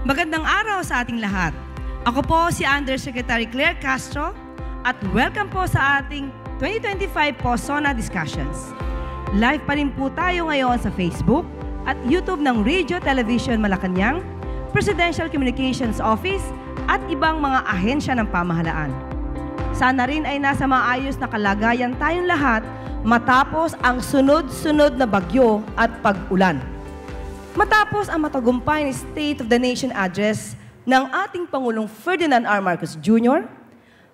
Magandang araw sa ating lahat. Ako po si Undersecretary Claire Castro at welcome po sa ating 2025 POSONA Discussions. Live pa rin po tayo ngayon sa Facebook at YouTube ng Radio Television Malacanang, Presidential Communications Office at ibang mga ahensya ng pamahalaan. Sana rin ay nasa maayos na kalagayan tayong lahat matapos ang sunod-sunod na bagyo at pag-ulan. Matapos ang matagumpay na State of the Nation Address ng ating Pangulong Ferdinand R. Marcos Jr.,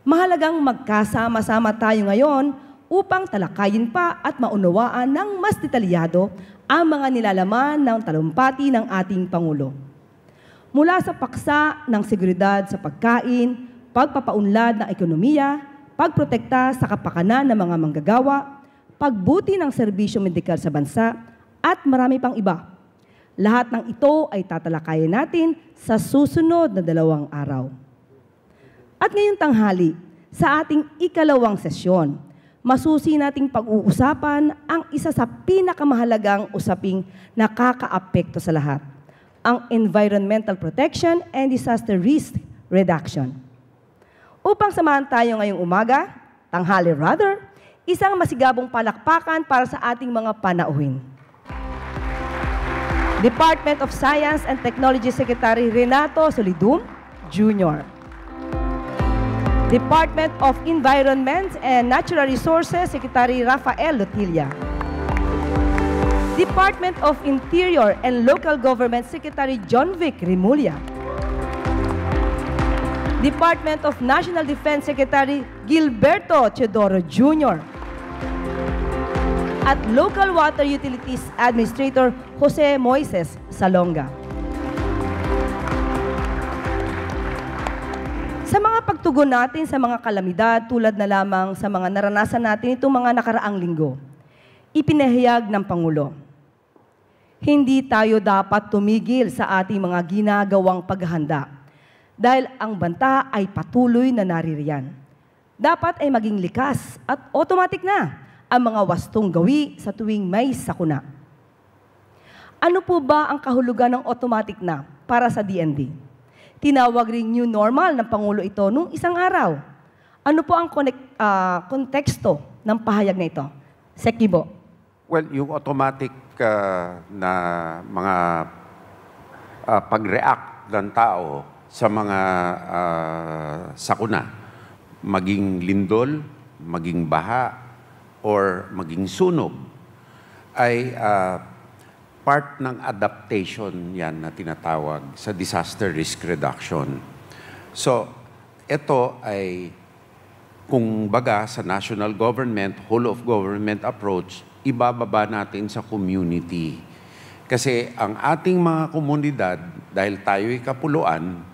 mahalagang magkasama-sama tayo ngayon upang talakayin pa at maunawaan ng mas detalyado ang mga nilalaman ng talumpati ng ating Pangulo. Mula sa paksa ng seguridad sa pagkain, pagpapaunlad ng ekonomiya, pagprotekta sa kapakanan ng mga manggagawa, pagbuti ng serbisyo medikal sa bansa, at marami pang iba. Lahat ng ito ay tatalakayin natin sa susunod na 2 araw. At ngayong tanghali, sa ating ikalawang sesyon, masusi nating pag-uusapan ang isa sa pinakamahalagang usaping nakakaapekto sa lahat, ang environmental protection and disaster risk reduction. Upang samahan tayo ngayong umaga, tanghali rather, isang masigabong palakpakan para sa ating mga panauhin. Department of Science and Technology Secretary Renato Solidum, Jr. Department of Environment and Natural Resources Secretary Rafael Lotilla. Department of Interior and Local Government Secretary John Vic Rimulya. Department of National Defense Secretary Gilberto Teodoro Jr. At Local Water Utilities Administrator Jose Moises Salonga. Sa mga pagtugon natin sa mga kalamidad tulad na lamang sa mga naranasan natin itong mga nakaraang linggo, ipinahayag ng Pangulo, hindi tayo dapat tumigil sa ating mga ginagawang paghahanda dahil ang banta ay patuloy na naririyan. Dapat ay maging likas at automatic na ang mga wastong gawi sa tuwing may sakuna. Ano po ba ang kahulugan ng automatic na para sa DND? Tinawag ring new normal ng Pangulo ito nung isang araw. Ano po ang konteksto ng pahayag na ito? Sekibo. Well, yung automatic na mga pag-react ng tao sa mga sakuna, maging lindol, maging baha, or maging sunog, ay part ng adaptation yan na tinatawag sa disaster risk reduction. So, ito ay, kung baga sa national government, whole of government approach, ibababa natin sa community. Kasi ang ating mga komunidad, dahil tayo'y kapuluan,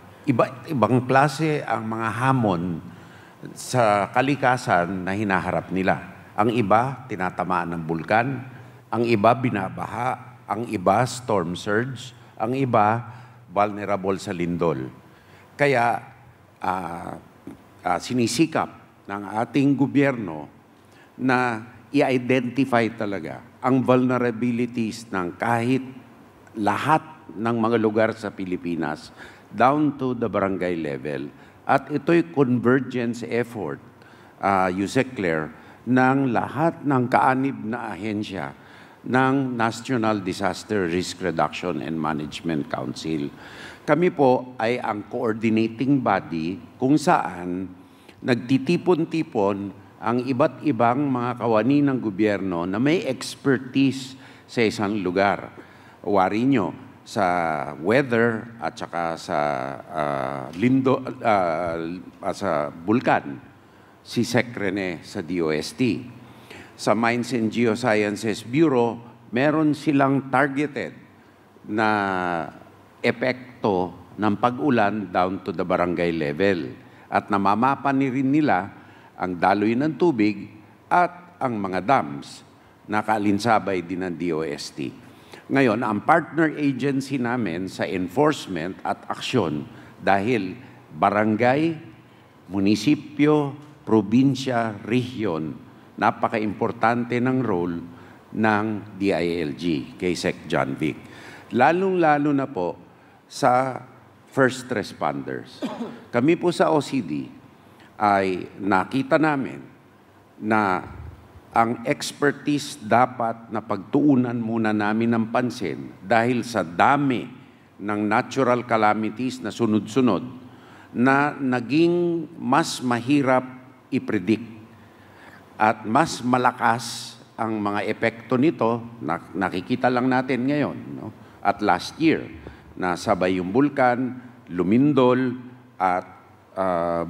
ibang klase ang mga hamon sa kalikasan na hinaharap nila. Ang iba, tinatamaan ng bulkan. Ang iba, binabaha. Ang iba, storm surge. Ang iba, vulnerable sa lindol. Kaya, sinisikap ng ating gobyerno na i-identify talaga ang vulnerabilities ng kahit lahat ng mga lugar sa Pilipinas down to the barangay level. At ito'y convergence effort, Yusek Claire, ng lahat ng kaanib na ahensya ng National Disaster Risk Reduction and Management Council. Kami po ay ang coordinating body kung saan nagtitipon-tipon ang iba't ibang mga kawani ng gobyerno na may expertise sa isang lugar. Wari nyo, sa weather at saka sa sa bulkan, si Sec Rene sa DOST. Sa Mines and Geosciences Bureau, meron silang targeted na epekto ng pag-ulan down to the barangay level. At namamapan rin nila ang daloy ng tubig at ang mga dams na kaalinsabay din ng DOST. Ngayon, ang partner agency namin sa enforcement at aksyon dahil barangay, munisipyo, probinsya, rehiyon, napaka-importante ng role ng DILG kay Sec John Vic. Lalong-lalo na po sa first responders. Kami po sa OCD ay nakita namin na ang expertise dapat na pagtuunan muna namin ng pansin dahil sa dami ng natural calamities na sunod-sunod na naging mas mahirap i-predict at mas malakas ang mga epekto nito. Nakikita lang natin ngayon, no? At last year, na sabay yung bulkan, lumindol, at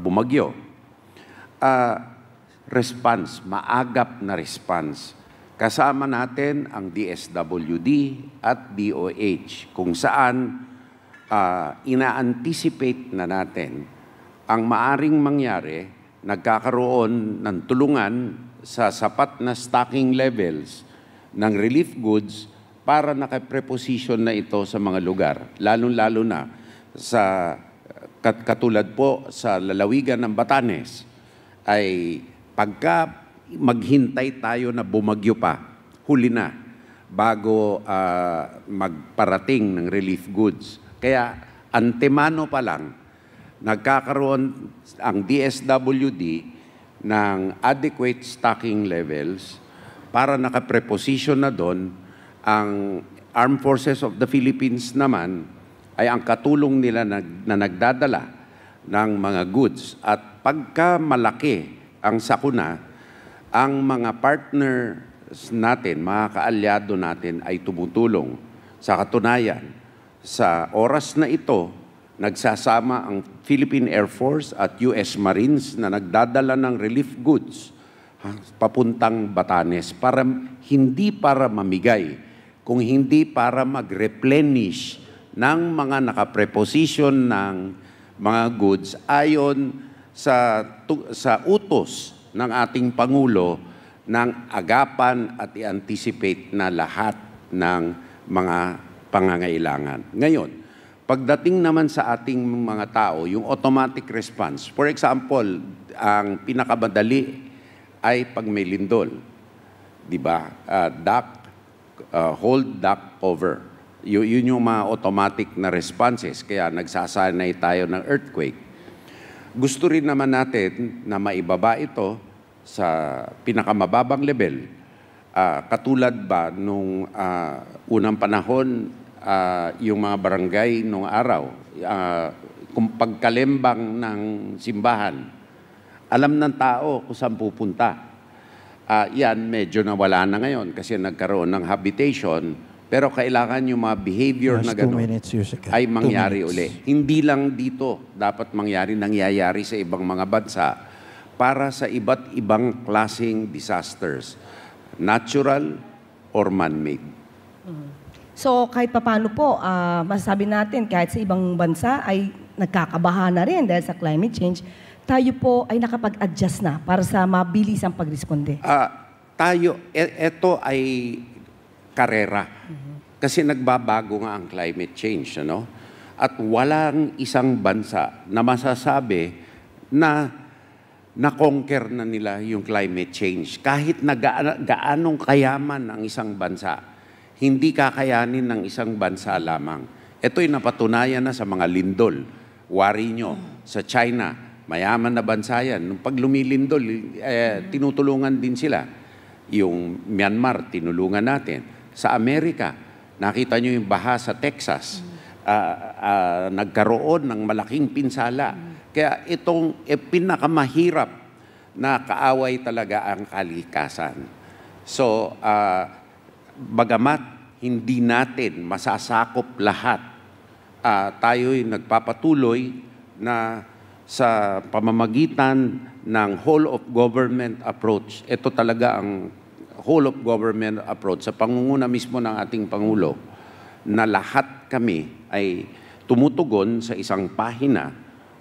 bumagyo. Response, maagap na response. Kasama natin ang DSWD at DOH kung saan ina-anticipate na natin ang maaring mangyari, nagkakaroon ng tulungan sa sapat na stocking levels ng relief goods para nakapreposition na ito sa mga lugar. Lalo-lalo na sa katulad po sa lalawigan ng Batanes ay pagka maghintay tayo na bumagyo pa, huli na, bago magparating ng relief goods. Kaya antemano pa lang, nagkakaroon ang DSWD ng adequate stocking levels para nakapreposition na doon. Ang Armed Forces of the Philippines naman ay ang katulong nila na nagdadala ng mga goods. At pagka malaki ang sakuna, ang mga partners natin, mga kaalyado natin ay tumutulong. Sa katunayan, sa oras na ito, nagsasama ang Philippine Air Force at US Marines na nagdadala ng relief goods papuntang Batanes hindi para mamigay, kung hindi para mag-replenish ng mga nakapreposition ng mga goods ayon sa utos ng ating Pangulo ng agapan at i-anticipate na lahat ng mga pangangailangan. Ngayon, pagdating naman sa ating mga tao, yung automatic response, for example, ang pinakamadali ay pag may lindol. Diba? Hold, duck, cover. Yun yung mga automatic na responses, kaya nagsasanay tayo ng earthquake. Gusto rin naman natin na maibaba ito sa pinakamababang level. Katulad ba nung unang panahon, yung mga barangay nung araw, kung pagkalembang ng simbahan, alam ng tao kung saan pupunta. Yan, medyo nawala na ngayon kasi nagkaroon ng habitation. Pero kailangan yung mga behavior na gano'n ay mangyari uli. Hindi lang dito dapat mangyari, nangyayari sa ibang mga bansa para sa iba't ibang klaseng disasters, natural or man-made. So kahit papaano po, masasabi natin kahit sa ibang bansa ay nagkakabaha na rin dahil sa climate change, tayo po ay nakapag-adjust na para sa mabilis ang pagresponde. Ito ay karera. Kasi nagbabago nga ang climate change, ano? At walang isang bansa na masasabi na na-conquer na nila yung climate change. Kahit na gaanong kayaman ang isang bansa, hindi kakayanin ng isang bansa lamang. Ito'y napatunayan na sa mga lindol. Wari nyo, sa China, mayaman na bansa yan. Nung pag lumilindol, tinutulungan din sila. Yung Myanmar, tinulungan natin. Sa Amerika, nakita nyo yung baha sa Texas, nagkaroon ng malaking pinsala. Kaya itong pinakamahirap na kaaway talaga ang kalikasan. So, bagamat hindi natin masasakop lahat, tayo'y nagpapatuloy na sa pamamagitan ng whole of government approach. Ito talaga ang whole of government approach sa pangunguna mismo ng ating Pangulo, na lahat kami ay tumutugon sa isang pahina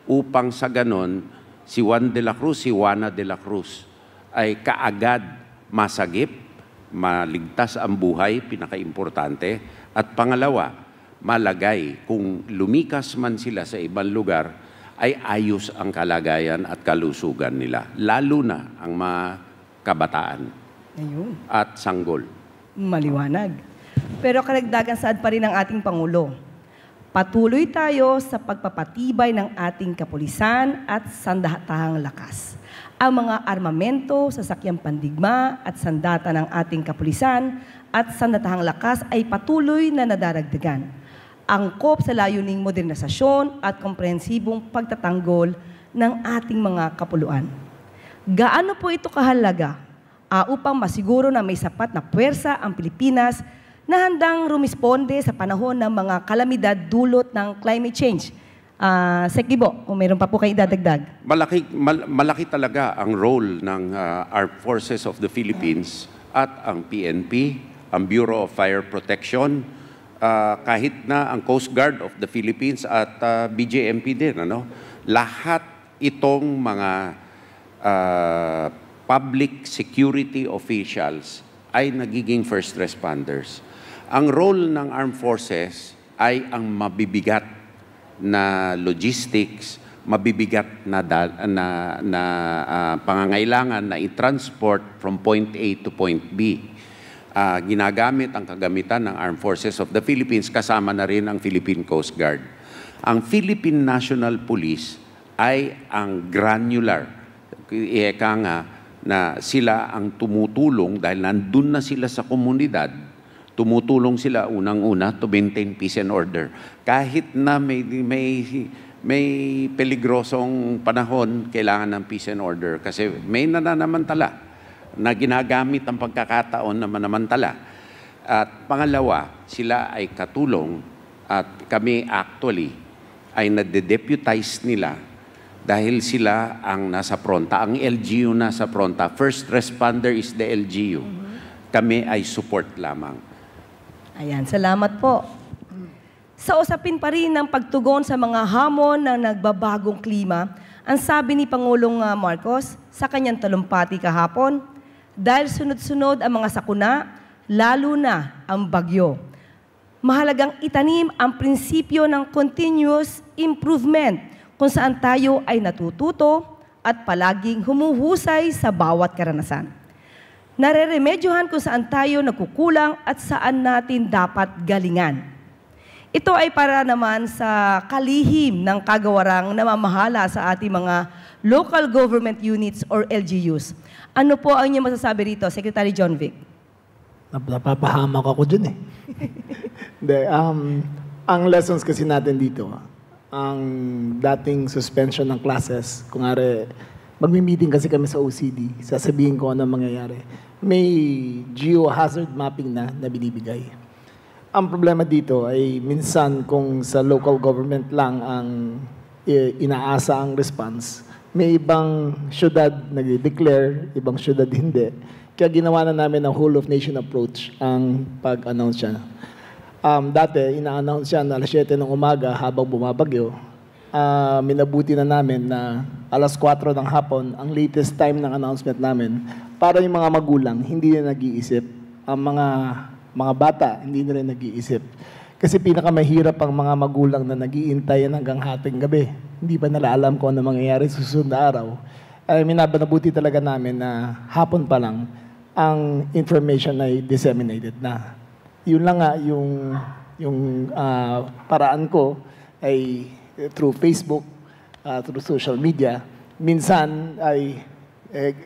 upang sa ganon si Juan de la Cruz, si Juana de la Cruz ay kaagad masagip, maligtas ang buhay, pinakaimportante, at pangalawa, malagay kung lumikas man sila sa ibang lugar ay ayos ang kalagayan at kalusugan nila, lalo na ang mga kabataan. Ayun. At sanggol. Maliwanag. Pero karagdagan saad pa rin ng ating Pangulo. Patuloy tayo sa pagpapatibay ng ating kapulisan at sandatahang lakas. Ang mga armamento, sasakyang pandigma at sandata ng ating kapulisan at sandatahang lakas ay patuloy na nadaragdagan. Angkop sa layuning modernisasyon at komprehensibong pagtatanggol ng ating mga kapuluan. Gaano po ito kahalaga upang masiguro na may sapat na puwersa ang Pilipinas na handang rumisponde sa panahon ng mga kalamidad dulot ng climate change? Sekibo, kung mayroon pa po kayo idadagdag. Malaki talaga ang role ng Armed Forces of the Philippines at ang PNP, ang Bureau of Fire Protection, kahit na ang Coast Guard of the Philippines at BJMP din. Lahat itong mga public security officials ay nagiging first responders. Ang role ng Armed Forces ay ang mabibigat na logistics, mabibigat na pangangailangan na i-transport from point A to point B. Ginagamit ang kagamitan ng Armed Forces of the Philippines, kasama na rin ang Philippine Coast Guard. Ang Philippine National Police ay ang granular. Ika nga na sila ang tumutulong dahil nandun na sila sa komunidad. Tumutulong sila unang-una to maintain peace and order. Kahit na may peligrosong panahon, kailangan ng peace and order kasi may nananamantala na ginagamit ang pagkakataon na manamantala. At pangalawa, sila ay katulong at kami actually ay nade-deputize nila dahil sila ang nasa fronta. Ang LGU nasa fronta. First responder is the LGU. Kami ay support lamang. Ayan, salamat po. Sa usapin pa rin ng pagtugon sa mga hamon ng nagbabagong klima, ang sabi ni Pangulong Marcos sa kanyang talumpati kahapon, dahil sunod-sunod ang mga sakuna, lalo na ang bagyo. Mahalagang itanim ang prinsipyo ng continuous improvement kung saan tayo ay natututo at palaging humuhusay sa bawat karanasan. Nareremedyohan kung saan tayo nagkukulang at saan natin dapat galingan. Ito ay para naman sa kalihim ng kagawarang namamahala sa ating mga local government units or LGUs. Ano po ang inyong masasabi rito, Secretary John Vic? Napapahamak ako dyan eh. Ang lessons kasi natin dito, ang dating suspension ng classes, kung nga magmi-meeting kasi kami sa OCD, sasabihin ko ano mangyayari. May geohazard mapping na binibigay. Ang problema dito ay minsan kung sa local government lang ang inaasa ang response, may ibang syudad nag-declare, ibang syudad hindi. Kaya ginawa na namin ang whole of nation approach ang pag-announce siya. Dati, ina-announce siya na alas 7 ng umaga habang bumabagyo. Minabuti na namin na alas 4 ng hapon, ang latest time ng announcement namin, para yung mga magulang, hindi na nag-iisip. Ang mga bata, hindi na rin nag-iisip. Kasi pinakamahirap ang mga magulang na nag-iintayan hanggang hating gabi. Hindi pa nila alam kung ano mangyayari sa susunod na araw. Ay minabuti talaga namin na hapon pa lang, ang information ay disseminated na. Yun lang nga yung paraan ko ay through Facebook, through social media. Minsan ay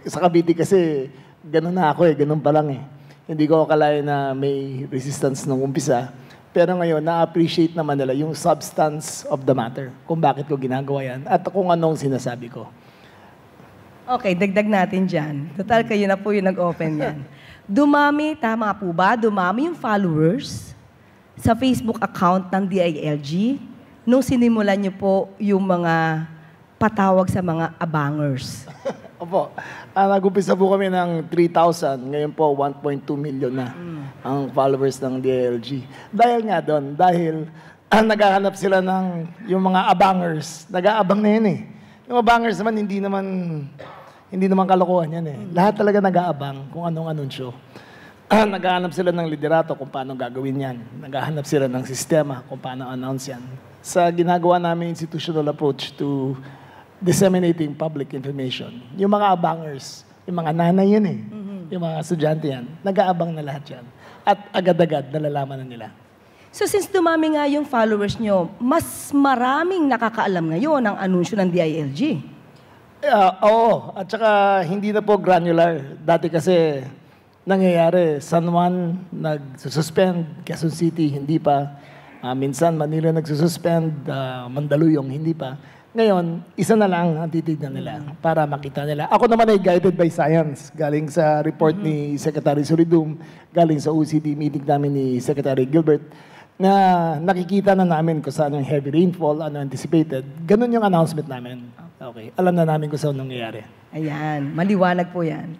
sa Cavite kasi ganun na ako ganun pa lang Hindi ko akalain na may resistance nung umpisa. Pero ngayon, na-appreciate naman nila yung substance of the matter, kung bakit ko ginagawa yan, at kung anong sinasabi ko. Okay, dagdag natin dyan. Total, kayo na po yung nag-open yan. Dumami, tama po ba? Dumami yung followers sa Facebook account ng DILG nung sinimulan niyo po yung mga patawag sa mga abangers. Opo. Nag-umpisa po kami ng 3,000. Ngayon po, 1.2 million na ang followers ng DILG. Dahil nga doon, dahil naghahanap sila ng yung mga abangers. Nag-aabang na yun Yung abangers naman, hindi naman kalokohan yan Lahat talaga nag-aabang kung anong anunsyo. Naghahanap sila ng liderato kung paano gagawin yan. Naghahanap sila ng sistema kung paano announce yan. Sa ginagawa namin institutional approach to disseminating public information, yung mga abangers, yung mga nanay yun yung mga estudyante yan, nag-aabang na lahat yan. At agad-agad nalalaman na nila. So since dumami nga yung followers nyo, mas maraming nakakaalam ngayon ng anunsyo ng DILG. Oo, at saka hindi na po granular. Dati kasi nangyayari, San Juan nagsususpend, Quezon City hindi pa. Minsan Manila nagsususpend, Mandaluyong hindi pa. Ngayon, isa na lang ang titignan nila para makita nila. Ako naman ay guided by science. Galing sa report ni Secretary Solidum, galing sa OCD meeting namin ni Secretary Gilbert, na nakikita na namin kung saan yung heavy rainfall, ano anticipated. Ganun yung announcement namin. Okay, alam na namin kung saan nangyayari. Ayan, maliwanag po yan.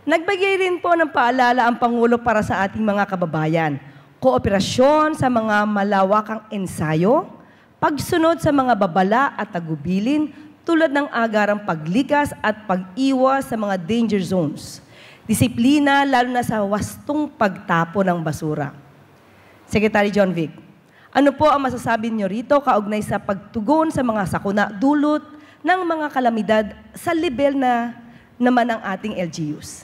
Nagbigay rin po ng paalala ang Pangulo para sa ating mga kababayan. Kooperasyon sa mga malawakang ensayo, pagsunod sa mga babala at tagubilin tulad ng agarang paglikas at pag-iwas sa mga danger zones. Disiplina lalo na sa wastong pagtapo ng basura. Secretary John Vic, ano po ang masasabi niyo rito kaugnay sa pagtugon sa mga sakuna dulot ng mga kalamidad sa level na naman ng ating LGUs?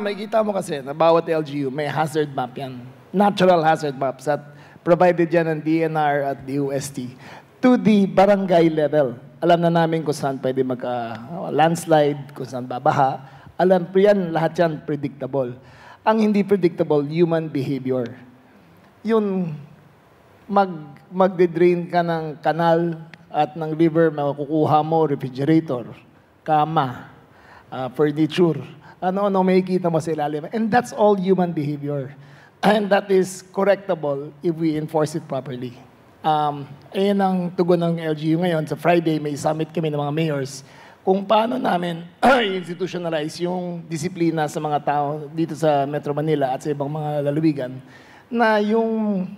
May kita mo kasi na bawat LGU may hazard map yan. Natural hazard maps at provided yan ng DNR at DOST to the barangay level. Alam na namin kung saan pwede landslide, kung saan babaha. Alam po yan, lahat yan predictable. Ang hindi predictable, human behavior. Yun, magde-drain ka ng kanal at ng river, makukuha mo refrigerator, kama, furniture, ano-ano makikita mo sa ilalim. And that's all human behavior. And that is correctable if we enforce it properly. Ayan ang tugon ng LGU ngayon. Sa Friday, may summit kami ng mga mayors kung paano namin institutionalize yung disiplina sa mga tao dito sa Metro Manila at sa ibang mga lalawigan na yung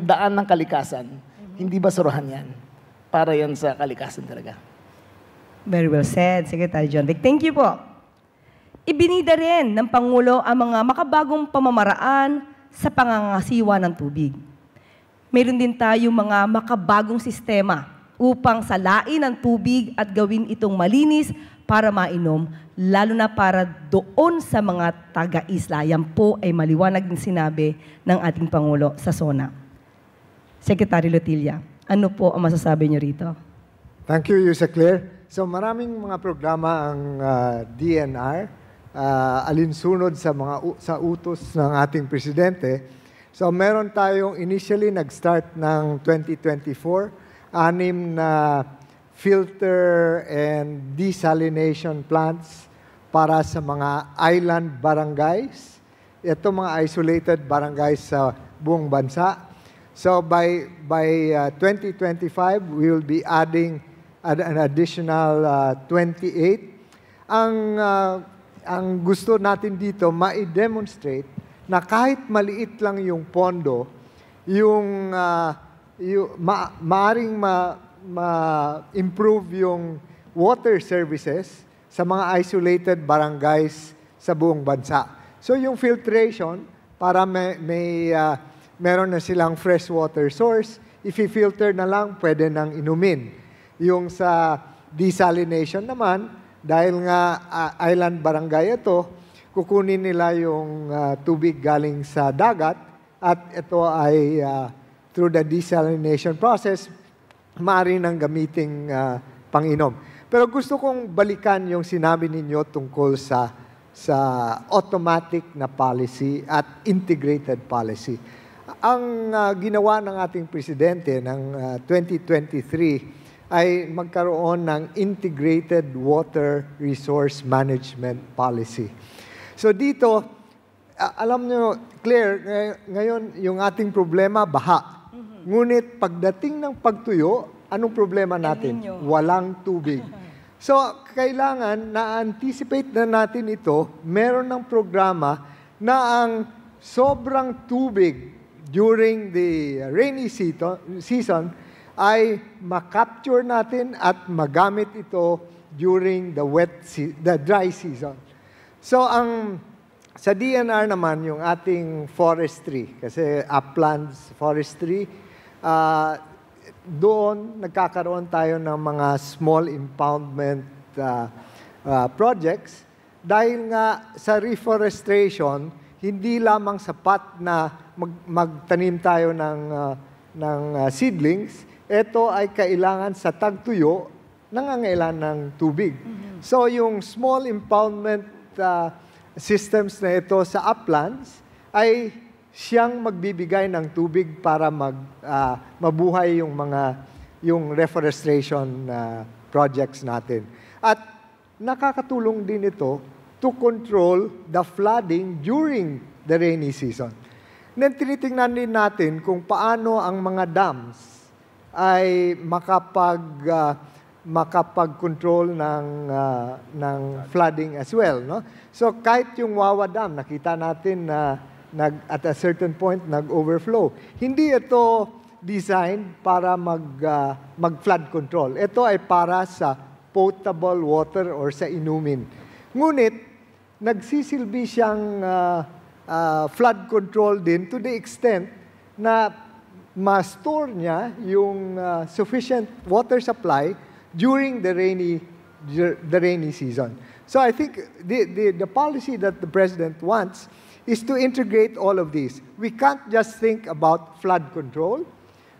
daan ng kalikasan, hindi basurahan yan. Para yan sa kalikasan talaga. Very well said, Secretary John Vic. Thank you po. Ibinida rin ng Pangulo ang mga makabagong pamamaraan sa pangangasiwa ng tubig. Meron din tayong mga makabagong sistema upang salain ang tubig at gawin itong malinis para mainom, lalo na para doon sa mga taga-isla. Yan po ay maliwanag din sinabi ng ating Pangulo sa SONA. Secretary Lotilla, ano po ang masasabi niyo rito? Thank you, Yusek Claire. So maraming mga programa ang DNR, alinsunod sa utos ng ating presidente. So meron tayong initially nag-start ng 2024, 6 na filter and desalination plants para sa mga island barangays. Ito mga isolated barangays sa buong bansa. So by 2025, we will be adding an additional 28. Ang gusto natin dito, ma-demonstrate na kahit maliit lang yung pondo, maaring ma-improve yung water services sa mga isolated barangays sa buong bansa. So yung filtration, para meron na silang fresh water source, i-filter na lang, pwede nang inumin. Yung sa desalination naman, dahil nga island barangay ito, kukunin nila yung tubig galing sa dagat at ito ay through the desalination process, maaari nang gamiting panginom. Pero gusto kong balikan yung sinabi ninyo tungkol sa automatic na policy at integrated policy. Ang ginawa ng ating presidente ng 2023 ay magkaroon ng Integrated Water Resource Management Policy. So dito, alam nyo, Claire, ngayon yung ating problema, baha. Ngunit pagdating ng pagtuyo, anong problema natin? Walang tubig. So kailangan na-anticipate na natin ito, meron ng programa na ang sobrang tubig during the rainy season ay ma-capture natin at magamit ito during the dry season. So sa DNR naman yung ating forestry, kasi uplands forestry, doon nagkakaroon tayo ng mga small impoundment projects dahil nga sa reforestation hindi lamang sapat na magtanim tayo ng seedlings, ito ay kailangan sa tagtuyo, nangangailangan ng tubig. So yung small impoundment systems na ito sa uplands ay siyang magbibigay ng tubig para mabuhay yung reforestation projects natin. At nakakatulong din ito to control the flooding during the rainy season. Then tinitingnan din natin kung paano ang mga dams ay makapag-control ng flooding as well, no? So kahit yung Wawa Dam, nakita natin na at a certain point nag-overflow. Hindi ito designed para mag-flood control. Ito ay para sa potable water or sa inumin. Ngunit nagsisilbi siyang flood control din to the extent na ma-store niya yung sufficient water supply during the rainy season. So I think the policy that the President wants is to integrate all of these. We can't just think about flood control,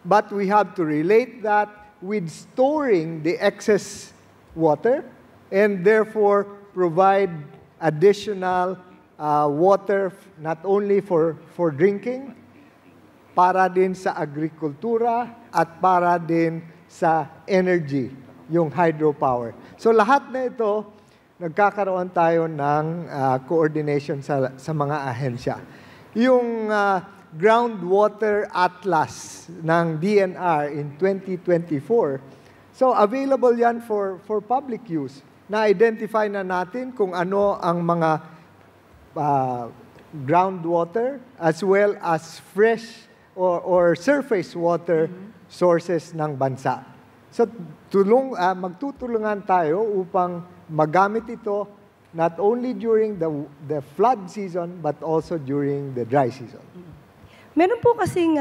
but we have to relate that with storing the excess water and therefore provide additional water not only for drinking, para din sa agrikultura at para din sa energy, yung hydropower. So lahat na ito, nagkakaroon tayo ng coordination sa mga ahensya. Yung groundwater atlas ng DNR in 2024, so available yan for public use. Na-identify na natin kung ano ang mga groundwater as well as fresh or surface water sources ng bansa. So magtutulungan tayo upang magamit ito not only during the flood season but also during the dry season. Meron po kasing,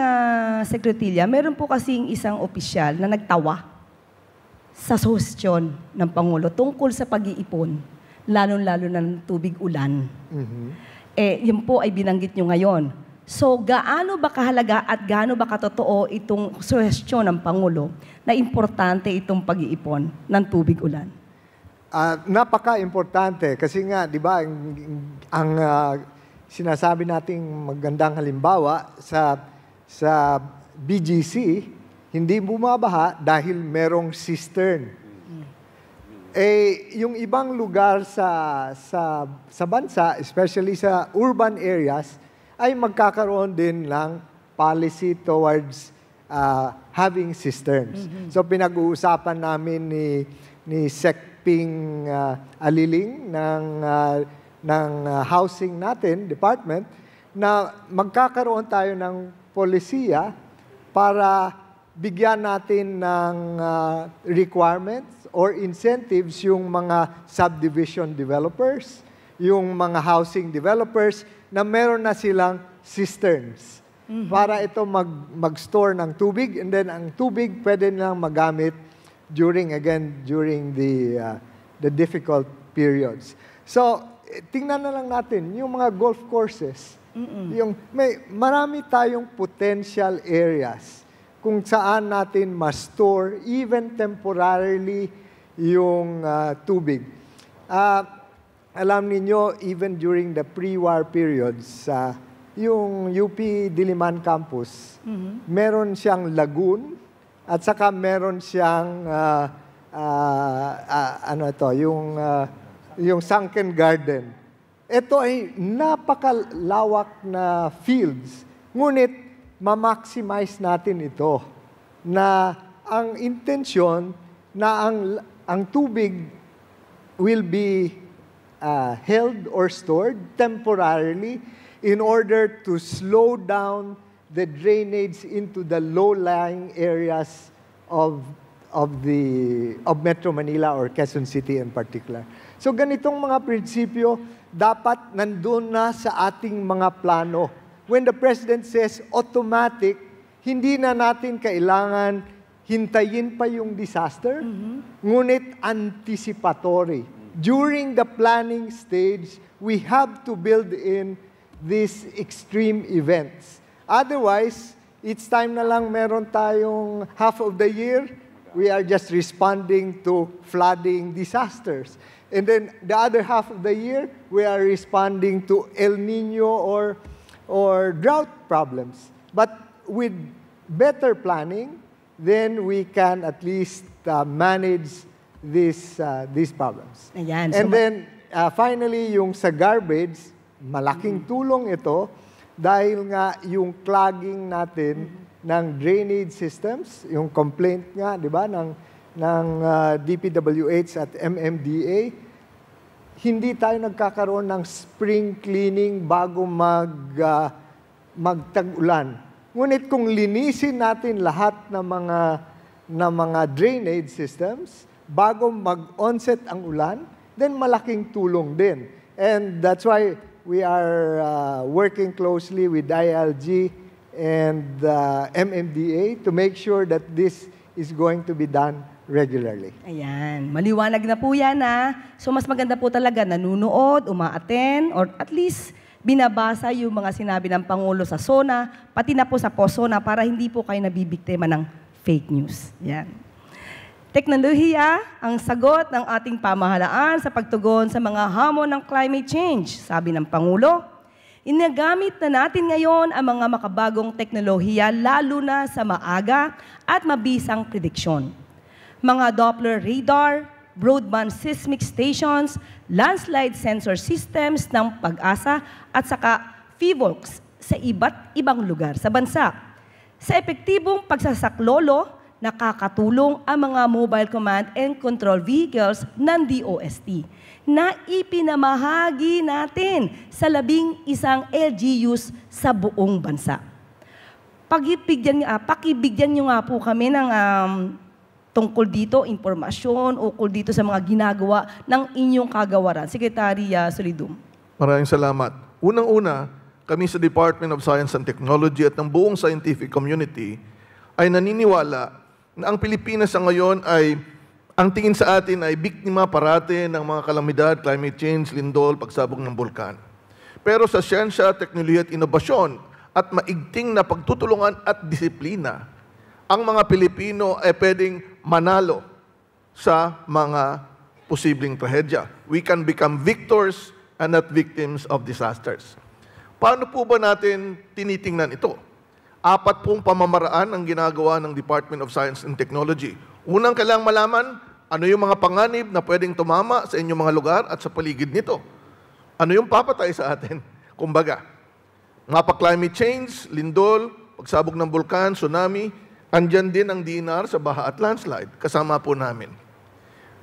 Secretilla, meron po kasing isang opisyal na nagtawa sa suhestyon ng Pangulo tungkol sa pag-iipon, lalo-lalo na ng tubig ulan. Yun po ay binanggit nyo ngayon. So, gaano ba kahalaga at gaano ba katotoo itong suhestyon ng Pangulo na importante itong pag-iipon ng tubig ulan? Napaka-importante kasi nga, di ba, ang sinasabi nating magandang halimbawa sa BGC, hindi bumabaha dahil merong cistern. Yung ibang lugar sa bansa, especially sa urban areas, ay magkakaroon din ng policy towards having cisterns. So pinag-uusapan namin ni Sec Ping Aliling ng housing natin, department, na magkakaroon tayo ng polisiya para bigyan natin ng requirements or incentives yung mga subdivision developers, yung mga housing developers na meron na silang cisterns para ito mag-store ng tubig, and then ang tubig pwede nilang magamit during the difficult periods. So, tingnan na lang natin yung mga golf courses. Marami tayong potential areas kung saan natin ma-store even temporarily yung tubig. Alam niyo, even during the pre-war periods, yung UP Diliman campus, meron siyang lagoon at saka meron siyang yung sunken garden. Ito ay napakalawak na fields. Ngunit, ma-maximize natin ito na ang intensyon na ang tubig will be held or stored temporarily in order to slow down the drainage into the low-lying areas of Metro Manila or Quezon City in particular. So ganitong mga prinsipyo dapat nandun na sa ating mga plano. When the President says automatic, hindi na natin kailangan hintayin pa yung disaster, ngunit anticipatory. During the planning stage, we have to build in these extreme events. Otherwise, each time na lang meron tayong half of the year, we are just responding to flooding disasters. And then the other half of the year, we are responding to El Nino or drought problems. But with better planning, then we can at least manage these problems. Ayan. And then, finally, yung sa garbage, malaking tulong ito dahil nga yung clogging natin ng drainage systems, yung complaint nga, di ba, ng DPWH at MMDA, hindi tayo nagkakaroon ng spring cleaning bago magtag-ulan. Ngunit kung linisin natin lahat ng mga drainage systems bago mag-onset ang ulan, then malaking tulong din. And that's why we are working closely with ILG and MMDA to make sure that this is going to be done regularly. Ayan. Maliwanag na po yan, ha? So, mas maganda po talaga nanunood, uma-attend, or at least binabasa yung mga sinabi ng Pangulo sa SONA, pati na po sa POSONA para hindi po kayo nabibiktima ng fake news. Yan. Teknolohiya ang sagot ng ating pamahalaan sa pagtugon sa mga hamon ng climate change, sabi ng Pangulo. Inagamit na natin ngayon ang mga makabagong teknolohiya lalo na sa maaga at mabisang prediksyon. Mga Doppler radar, broadband seismic stations, landslide sensor systems ng Pag-asa at saka FIVOLCS sa iba't ibang lugar sa bansa. Sa epektibong pagsasaklolo, nakakatulong ang mga mobile command and control vehicles ng DOST na ipinamahagi natin sa 11 LGUs sa buong bansa. Pakibigyan nyo nga po kami ng tungkol dito, impormasyon, ukol dito sa mga ginagawa ng inyong kagawaran. Secretary Solidum. Maraming salamat. Unang-una, kami sa Department of Science and Technology at ng buong scientific community ay naniniwala na ang Pilipinas sa ngayon ay, ang tingin sa atin ay biktima parate ng mga kalamidad, climate change, lindol, pagsabog ng bulkan. Pero sa siyensya, teknolohiya at inobasyon at maigting na pagtutulungan at disiplina, ang mga Pilipino ay pwedeng manalo sa mga posibleng trahedya. We can become victors and not victims of disasters. Paano po ba natin tinitingnan ito? 4 pong pamamaraan ang ginagawa ng Department of Science and Technology. Unang kailangang malaman, ano yung mga panganib na pwedeng tumama sa inyong mga lugar at sa paligid nito? Ano yung papatay sa atin? Kumbaga, mga pa-climate change, lindol, pagsabog ng bulkan, tsunami, andyan din ang DNR sa baha at landslide. Kasama po namin.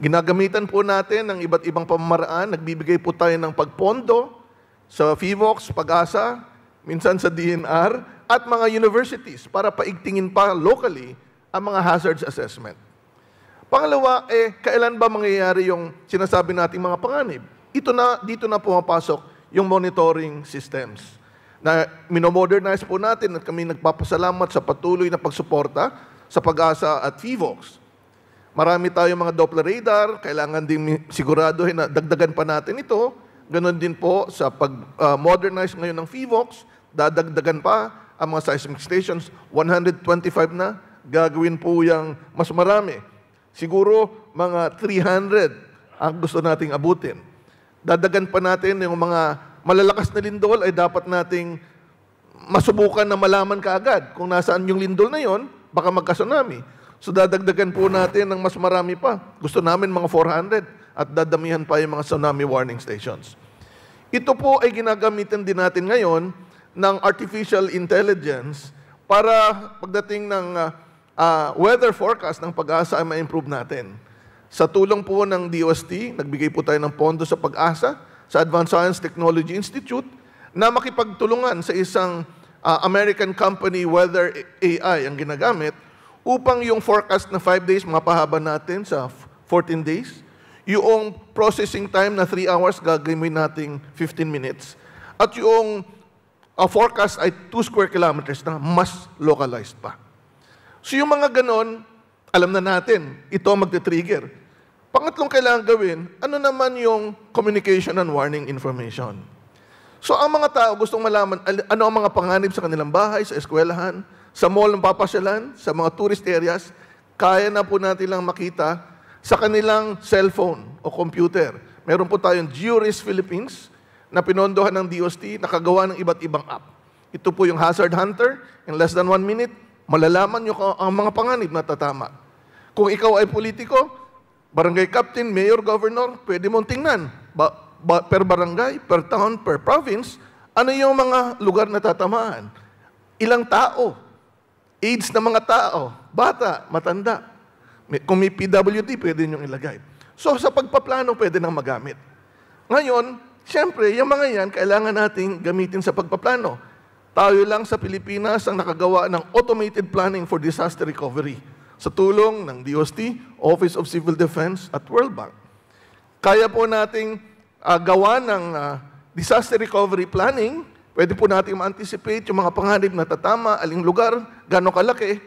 Ginagamitan po natin ng iba't ibang pamamaraan. Nagbibigay po tayo ng pagpondo sa FIVOLCS, Pag-asa, minsan sa DNR, at mga universities para paigtingin pa locally ang mga hazards assessment. Pangalawa, kailan ba mangyayari yung sinasabi nating mga panganib? Dito na pumapasok yung monitoring systems na minomodernize po natin at kami nagpapasalamat sa patuloy na pagsuporta sa Pag-asa at FIVOLCS. Marami tayong mga Doppler radar, kailangan din siguraduhin na dagdagan pa natin ito. Ganon din po sa pag-modernize ngayon ng FIVOLCS, dadagdagan pa ang mga seismic stations, 125 na, gagawin po yung mas marami. Siguro mga 300 ang gusto nating abutin. Dadagan pa natin yung mga malalakas na lindol ay dapat nating masubukan na malaman kaagad. Kung nasaan yung lindol na yon, baka magka-tsunami. So dadagdagan po natin ng mas marami pa. Gusto namin mga 400 at dadamihan pa yung mga tsunami warning stations. Ito po ay ginagamitan din natin ngayon ng artificial intelligence para pagdating ng weather forecast ng Pag-asa ay ma-improve natin. Sa tulong po ng DOST, nagbigay po tayo ng pondo sa Pag-asa, sa Advanced Science Technology Institute, na makipagtulungan sa isang American company, Weather AI, ang ginagamit, upang yung forecast na 5 days, mapahaba natin sa 14 days. Yung processing time na 3 hours, gagawin natin 15 minutes. At yung forecast ay 2 square kilometers na mas localized pa. So yung mga ganon, alam na natin, ito magte-trigger. Pangatlong kailangan gawin, ano naman yung communication and warning information? So ang mga tao gustong malaman ano ang mga panganib sa kanilang bahay, sa eskwelahan, sa mall ng papasyalan, sa mga tourist areas, kaya na po natin lang makita sa kanilang cellphone o computer. Meron po tayong GeoRisk Philippines na pinondohan ng DOST, nakagawa ng iba't ibang app. Ito po yung Hazard Hunter, in less than 1 minute, malalaman nyo kung ang mga panganib na tatama. Kung ikaw ay politiko, barangay captain, mayor, governor, pwede mong tingnan. Per barangay, per town, per province, ano yung mga lugar na tatamaan? Ilang tao? Age ng mga tao? Bata? Matanda? Kung may PWD, pwede nyo ilagay. So sa pagpaplano, pwede nang magamit. Ngayon, siyempre, yung mga yan, kailangan nating gamitin sa pagpaplano. Tayo lang sa Pilipinas ang nakagawa ng automated planning for disaster recovery sa tulong ng DOST, Office of Civil Defense at World Bank. Kaya po nating gawa ng disaster recovery planning, pwede po nating ma-anticipate yung mga panganib na tatama, aling lugar, gano'ng kalaki,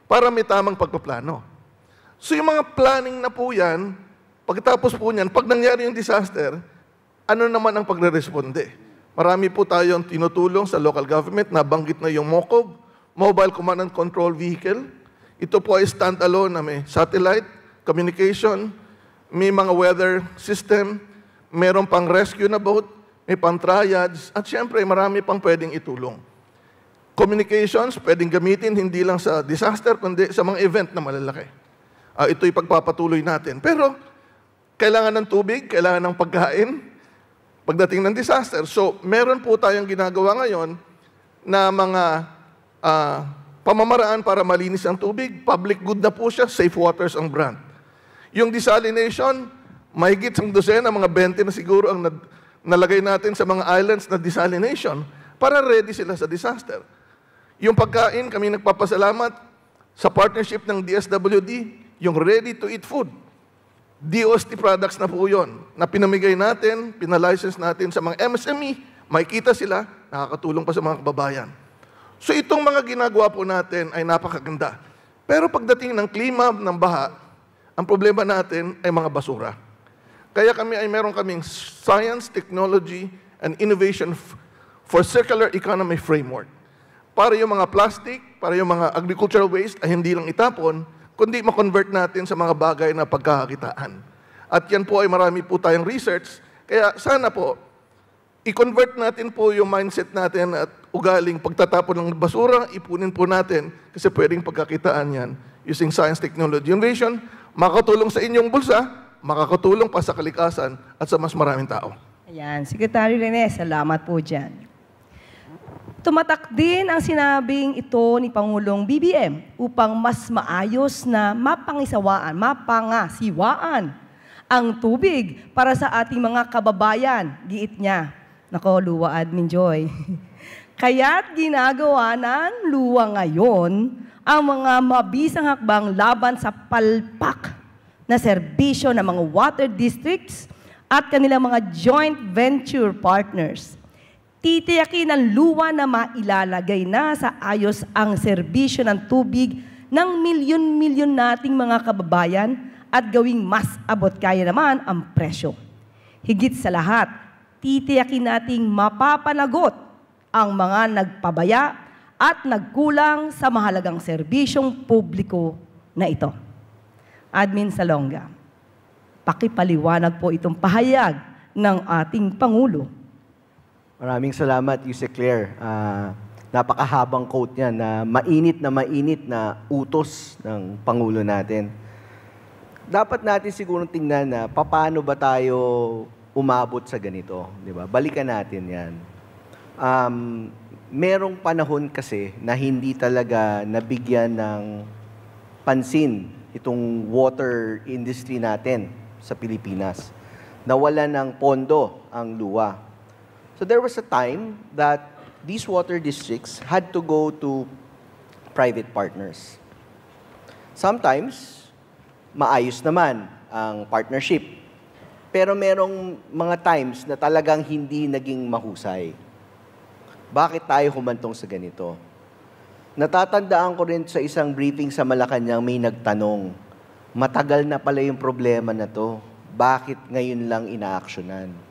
para may tamang pagpaplano. So yung mga planning na po yan, pagkatapos po niyan, pag nangyari yung disaster, ano naman ang pagre-responde? Marami po tayong tinutulong sa local government, nabanggit na yung MOCOV, Mobile Command and Control Vehicle. Ito po ay stand-alone na may satellite, communication, may mga weather system, meron pang rescue na boat, may pang triads, at syempre marami pang pwedeng itulong. Communications, pwedeng gamitin hindi lang sa disaster, kundi sa mga event na malalaki. Ito'y pagpapatuloy natin. Pero, kailangan ng tubig, kailangan ng pagkain, pagdating ng disaster. So, meron po tayong ginagawa ngayon na mga pamamaraan para malinis ang tubig. Public good na po siya, Safe Waters ang brand. Yung desalination, mahigit ang dosena, mga 20 na siguro ang nalagay natin sa mga islands na desalination para ready sila sa disaster. Yung pagkain, kami nagpapasalamat sa partnership ng DSWD, yung ready-to-eat food. DOST products na po yun, na pinamigay natin, pinalicense natin sa mga MSME, makikita sila, nakakatulong pa sa mga kababayan. So itong mga ginagawa po natin ay napakaganda. Pero pagdating ng klima, ng baha, ang problema natin ay mga basura. Kaya meron kaming Science, Technology, and Innovation for Circular Economy Framework. Para yung mga plastic, para yung mga agricultural waste ay hindi lang itapon, kundi ma-convert natin sa mga bagay na pagkakakitaan. At yan po ay marami po tayong research. Kaya sana po, i-convert natin po yung mindset natin at ugaling pagtatapon ng basura, ipunin po natin kasi pwedeng pagkakitaan yan using science, technology, innovation, makakatulong sa inyong bulsa, makakatulong pa sa kalikasan at sa mas maraming tao. Ayan, Secretary Rene, salamat po dyan. Tumatak din ang sinabing ito ni Pangulong BBM upang mas maayos na mapangasiwaan ang tubig para sa ating mga kababayan, giit niya. Nako, Luwa Admin Joy. Kaya't ginagawa ng Luwa ngayon ang mga mabisang hakbang laban sa palpak na serbisyo ng mga water districts at kanilang mga joint venture partners. Titiyakin ng Luwa na mailalagay na sa ayos ang serbisyo ng tubig ng milyon-milyon nating mga kababayan at gawing mas abot kaya naman ang presyo. Higit sa lahat, titiyakin nating mapapanagot ang mga nagpabaya at nagkulang sa mahalagang serbisyong publiko na ito. Admin Salonga, pakipaliwanag po itong pahayag ng ating Pangulo. Maraming salamat, Yuse Claire. Napakahabang quote niya na mainit na utos ng Pangulo natin. Dapat natin siguro tingnan na paano ba tayo umabot sa ganito. Di ba? Balikan natin yan. Merong panahon kasi na hindi talaga nabigyan ng pansin itong water industry natin sa Pilipinas. Nawala ng pondo ang luwa. So there was a time that these water districts had to go to private partners. Sometimes, maayos naman ang partnership. Pero merong mga times na talagang hindi naging mahusay. Bakit tayo humantong sa ganito? Natatandaan ko rin sa isang briefing sa Malacanang may nagtanong, matagal na pala yung problema na to, bakit ngayon lang inaaksyonan?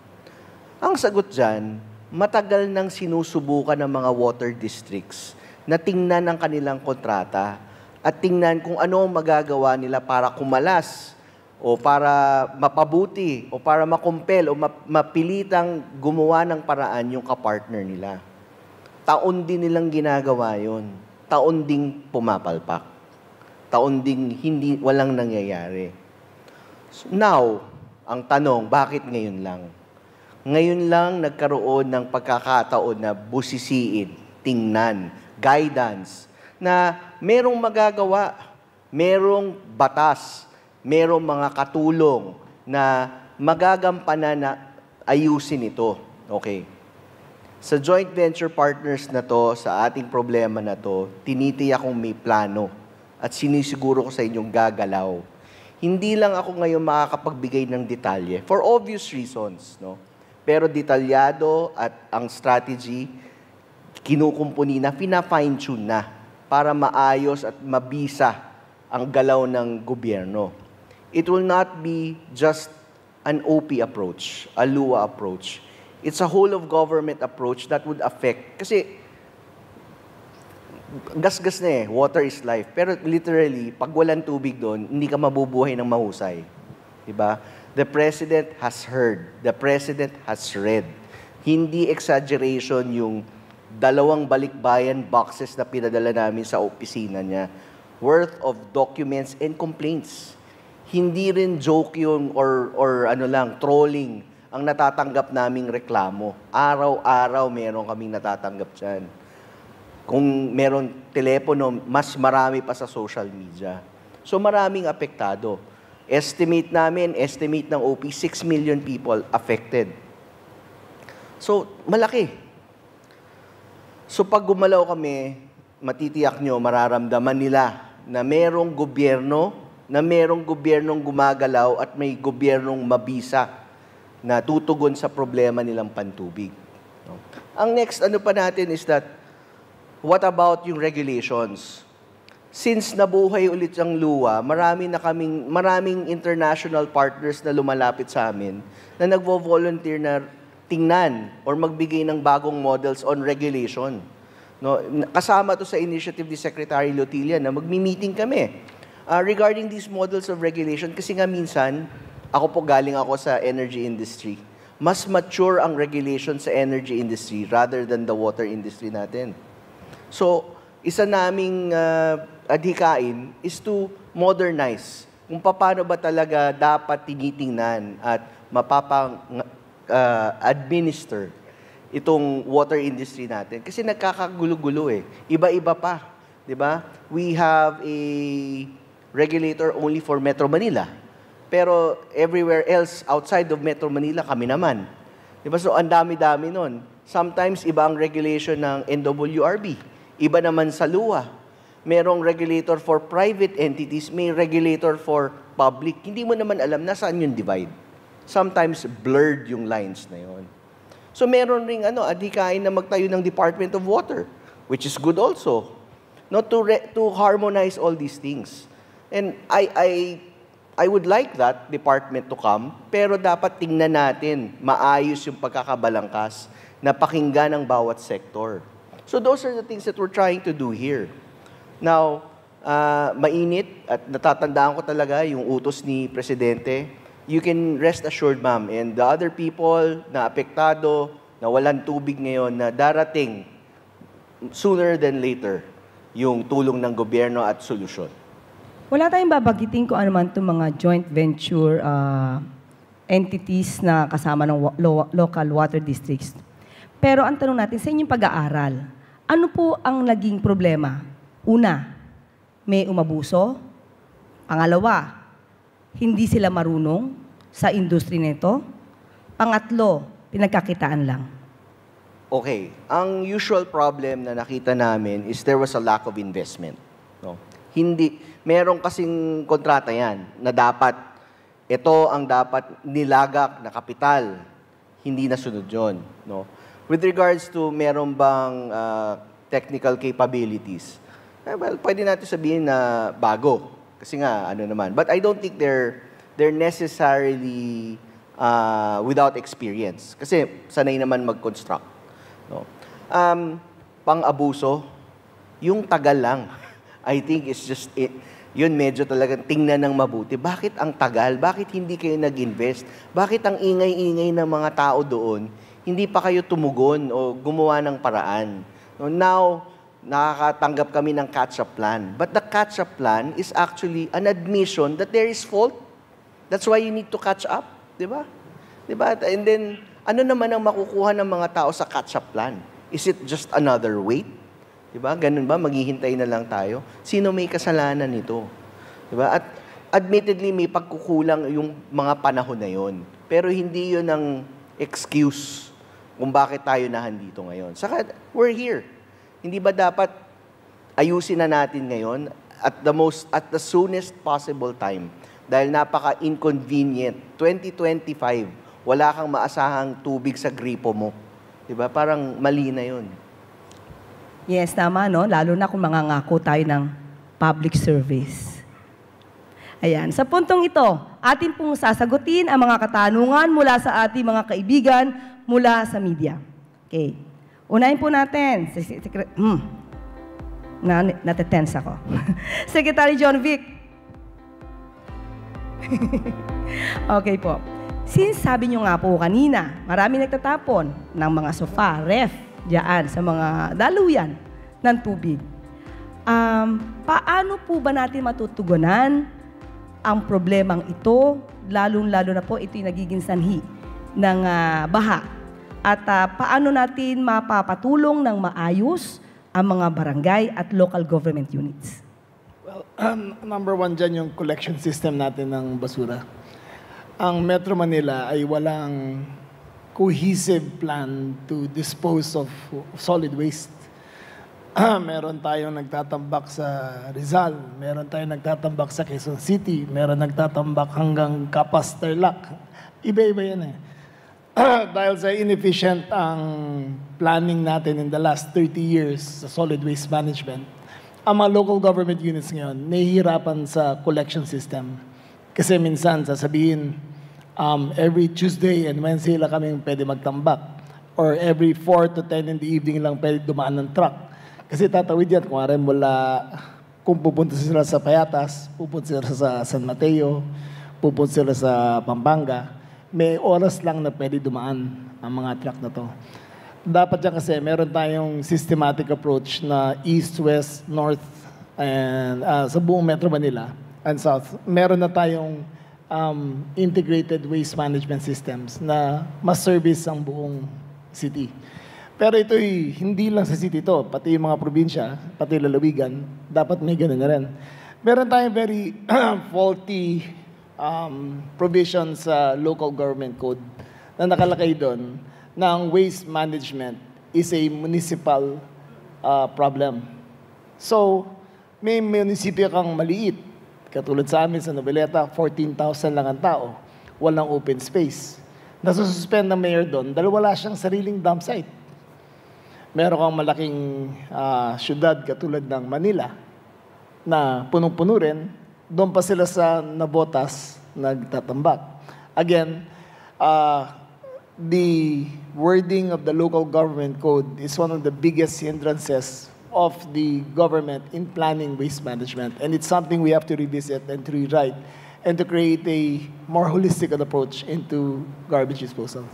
Ang sagot dyan, matagal nang sinusubukan ng mga water districts na tingnan ang kanilang kontrata at tingnan kung ano ang magagawa nila para kumalas o para mapabuti o para makumpel o mapilitang gumawa ng paraan yung kapartner nila. Taon din nilang ginagawa yon. Taon ding pumapalpak. Taon ding walang nangyayari. So now, ang tanong, bakit ngayon lang? Ngayon lang nagkaroon ng pagkakataon na busisiin, tingnan, guidance, na merong magagawa, merong batas, merong mga katulong na magagampanan na ayusin ito. Okay. Sa joint venture partners na to, sa ating problema na to, tinitiyak kong may plano at sinisiguro ko sa inyong gagalaw. Hindi lang ako ngayon makakapagbigay ng detalye for obvious reasons, no? Pero detalyado at ang strategy, kinukumpuni na, fina-fine-tune na para maayos at mabisa ang galaw ng gobyerno. It will not be just an OP approach, a LUA approach. It's a whole of government approach that would affect, kasi gas-gas na water is life. Pero literally, pag walang tubig doon, hindi ka mabubuhay ng mahusay. Diba? The President has heard. The President has read. Hindi exaggeration yung 2 balikbayan boxes na pinadala namin sa opisina niya worth of documents and complaints. Hindi rin joke yung or ano lang, trolling ang natatanggap naming reklamo. Araw-araw meron kaming natatanggap dyan. Kung meron telepono, mas marami pa sa social media. So maraming apektado. Estimate ng OP, 6 million people affected. So, malaki. So, pag gumalaw kami, matitiyak nyo, mararamdaman nila na merong gobyernong gumagalaw at may gobyernong mabisa na tutugon sa problema nilang pantubig. No? Ang next, ano pa natin is that, what about yung regulations? Since nabuhay ulit ang LUA, maraming international partners na lumalapit sa amin na nagvo-volunteer na tingnan or magbigay ng bagong models on regulation. No, kasama to sa initiative ni Secretary Lotilla na magmi-meeting kami regarding these models of regulation kasi nga minsan, galing ako sa energy industry. Mas mature ang regulation sa energy industry rather than the water industry natin. So, isa naming adhikain is to modernize kung paano ba talaga dapat tinitingnan at administer itong water industry natin. Kasi nagkakagulo-gulo Iba-iba pa. Diba? We have a regulator only for Metro Manila. Pero everywhere else outside of Metro Manila, kami naman. Diba? So, ang dami-dami nun. Sometimes, iba ang regulation ng NWRB. Iba naman sa LUA. Merong regulator for private entities, may regulator for public. Hindi mo naman alam nasaan yung divide. Sometimes blurred yung lines na yon. So meron ring adhikain na magtayo ng Department of Water, which is good also. Not to harmonize all these things. And I would like that department to come, pero dapat tingnan natin maayos yung pagkakabalangkas na pakinggan ng bawat sektor. So those are the things that we're trying to do here. Now, mainit at natatandaan ko talaga yung utos ni Presidente. You can rest assured, ma'am, and the other people na apektado, na walang tubig ngayon, na darating sooner than later yung tulong ng gobyerno at solusyon. Wala tayong babagitin kung ano man itong mga joint venture entities na kasama ng local water districts. Pero ang tanong natin, sa inyong pag-aaral, ano po ang naging problema? Una, may umabuso. Pangalawa, hindi sila marunong sa industry nito. Pangatlo, pinagkakitaan lang. Okay. Ang usual problem na nakita namin is there was a lack of investment. No? Merong kasing kontrata yan na dapat, ito ang dapat nilagak na kapital. Hindi nasunod yun. No? With regards to meron bang technical capabilities, well, pwede natin sabihin na bago. Kasi nga, naman. But I don't think they're necessarily without experience. Kasi sanay naman mag-construct. No? Pang-abuso, yung tagal lang, I think is just it. Yun medyo talagang tingnan ng mabuti. Bakit ang tagal? Bakit hindi kayo nag-invest? Bakit ang ingay-ingay ng mga tao doon, hindi pa kayo tumugon o gumawa ng paraan? No, now, nakakatanggap kami ng catch-up plan. But the catch-up plan is actually an admission that there is fault. That's why you need to catch up. Diba? Diba? And then, ano naman ang makukuha ng mga tao sa catch-up plan? Is it just another wait? Diba? Ganun ba? Maghihintay na lang tayo? Sino may kasalanan nito? Diba? At admittedly, may pagkukulang yung mga panahon na yon. Pero hindi yun ang excuse kung bakit tayo nahandito ngayon. Saka, we're here. Hindi ba dapat ayusin na natin ngayon at the soonest possible time? Dahil napaka-inconvenient. 2025, wala kang maasahang tubig sa gripo mo. Diba? Parang mali na yun. Yes, tama, no? Lalo na kung mangangako tayo ng public service. Ayan, sa puntong ito, atin pong sasagutin ang mga katanungan mula sa ating mga kaibigan mula sa media. Okay. Unahin po natin. Natetense ako. Secretary John Vic. Okay po. Since sabi nyo nga po kanina, marami nagtatapon ng mga sofa, ref, diyan sa mga daluyan ng tubig. Paano po ba natin matutugunan ang problemang ito, lalong-lalo na po ito'y nagiging sanhi ng baha? At paano natin mapapatulong ng maayos ang mga barangay at local government units? Well, number one dyan yung collection system natin ng basura. Ang Metro Manila ay walang cohesive plan to dispose of solid waste. Meron tayong nagtatambak sa Rizal, meron tayong nagtatambak sa Quezon City, meron nagtatambak hanggang Capas, Tarlac. Iba-iba yan eh. Dahil sa inefficient ang planning natin in the last 30 years sa solid waste management, ang mga local government units ngayon nahihirapan sa collection system. Kasi minsan sasabihin, every Tuesday and Wednesday lang kami pwede magtambak. Or every 4 to 10 in the evening lang pwede dumaan ng truck. Kasi tatawid yan, kung pupunta sila sa Payatas, pupunta sila sa San Mateo, pupunta sila sa Pampanga, may oras lang na pwede dumaan ang mga truck na to. Dapat dyan kasi meron tayong systematic approach na east, west, north, and sa buong Metro Manila and south. Meron na tayong integrated waste management systems na mas service ang buong city. Pero ito'y hindi lang sa city to, pati yung mga probinsya, pati lalawigan, dapat may ganun na rin. Meron tayong very faulty provision sa local government code na nakalagay doon na ang waste management is a municipal problem. So, may munisipyo kang maliit, katulad sa amin sa Noveleta, 14,000 lang ang tao. Walang open space. Nasususpend ng mayor doon dahil wala siyang sariling dump site. Meron kang malaking syudad katulad ng Manila na punong-puno rin. Doon pa sila sa Nabotas nagtatambak. Again, the wording of the local government code is one of the biggest hindrances of the government in planning waste management. And it's something we have to revisit and to rewrite and to create a more holistic approach into garbage disposal.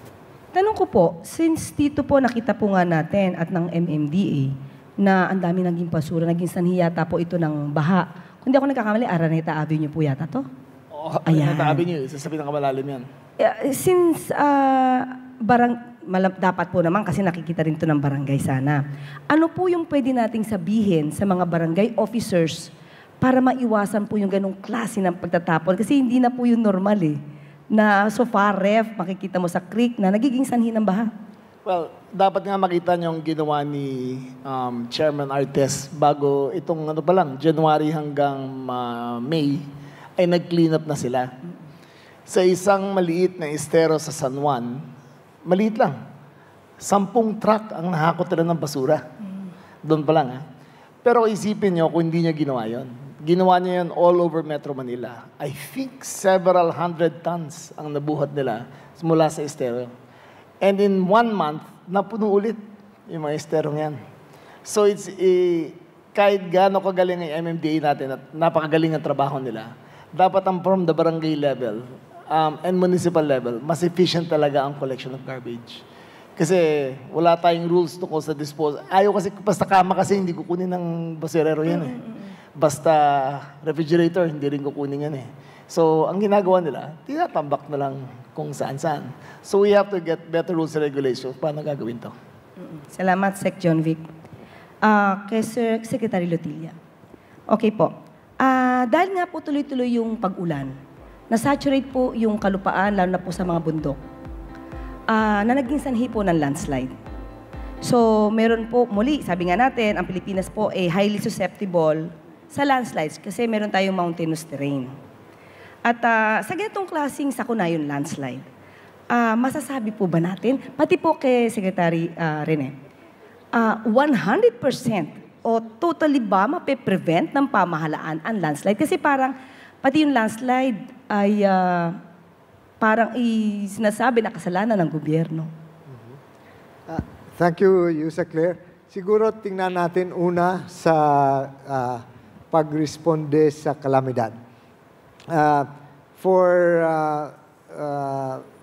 Tanong ko po, since dito po nakita po nga natin at ng MMDA na ang dami naging basura, naging sanhi yata po ito ng baha. Kung di ako nagkakamali, Araneta Avenue po yata to? Araneta Avenue, isa sa pinakamalalim yan. Since dapat po naman kasi nakikita rin to ng barangay sana. Ano po yung pwede nating sabihin sa mga barangay officers para maiwasan po yung ganong klase ng pagtatapon? Kasi hindi na po yung normal na so far ref, makikita mo sa creek na nagiging sanhi ng baha. Well, dapat nga makita niyo yung ginawa ni Chairman Artes bago itong January hanggang May ay nag-clean up na sila. Sa isang maliit na estero sa San Juan, maliit lang. 10 truck ang nahakot nila ng basura. Doon pa lang. Pero isipin nyo kung hindi niya ginawa yon. Ginawa niya yan all over Metro Manila. I think several hundred tons ang nabuhat nila mula sa estero. And in 1 month, napuno ulit. yung mga esterong yan. So kahit gaano kagaling ang MMDA natin at napakagaling ang trabaho nila, dapat ang from the barangay level and municipal level, mas efficient talaga ang collection of garbage. Kasi wala tayong rules tungkol sa disposal. Ayaw kasi, basta kama kasi hindi kukunin ng basurero yan eh. Basta refrigerator, hindi rin kukunin yan eh. So, ang ginagawa nila, tinatambak na lang kung saan-saan. So, we have to get better rules and regulations. Paano gagawin to? Salamat, Sec. John Vic. Kay Sir Secretary Lotilla. Okay po. Dahil nga po tuloy-tuloy yung pag-ulan, nasaturate po yung kalupaan, lalo na po sa mga bundok, na naging sanhi po ng landslide. So, meron po, muli, sabi nga natin, ang Pilipinas po ay highly susceptible sa landslides kasi meron tayong mountainous terrain. At sa ganitong klaseng sakuna yung landslide, masasabi po ba natin, pati po kay Secretary Rene, 100% o totally ba mape-prevent ng pamahalaan ang landslide? Kasi parang, pati yung landslide ay parang sinasabi na kasalanan ng gobyerno. Thank you, Yusa Claire. Siguro tingnan natin una sa pag-responde sa kalamidad.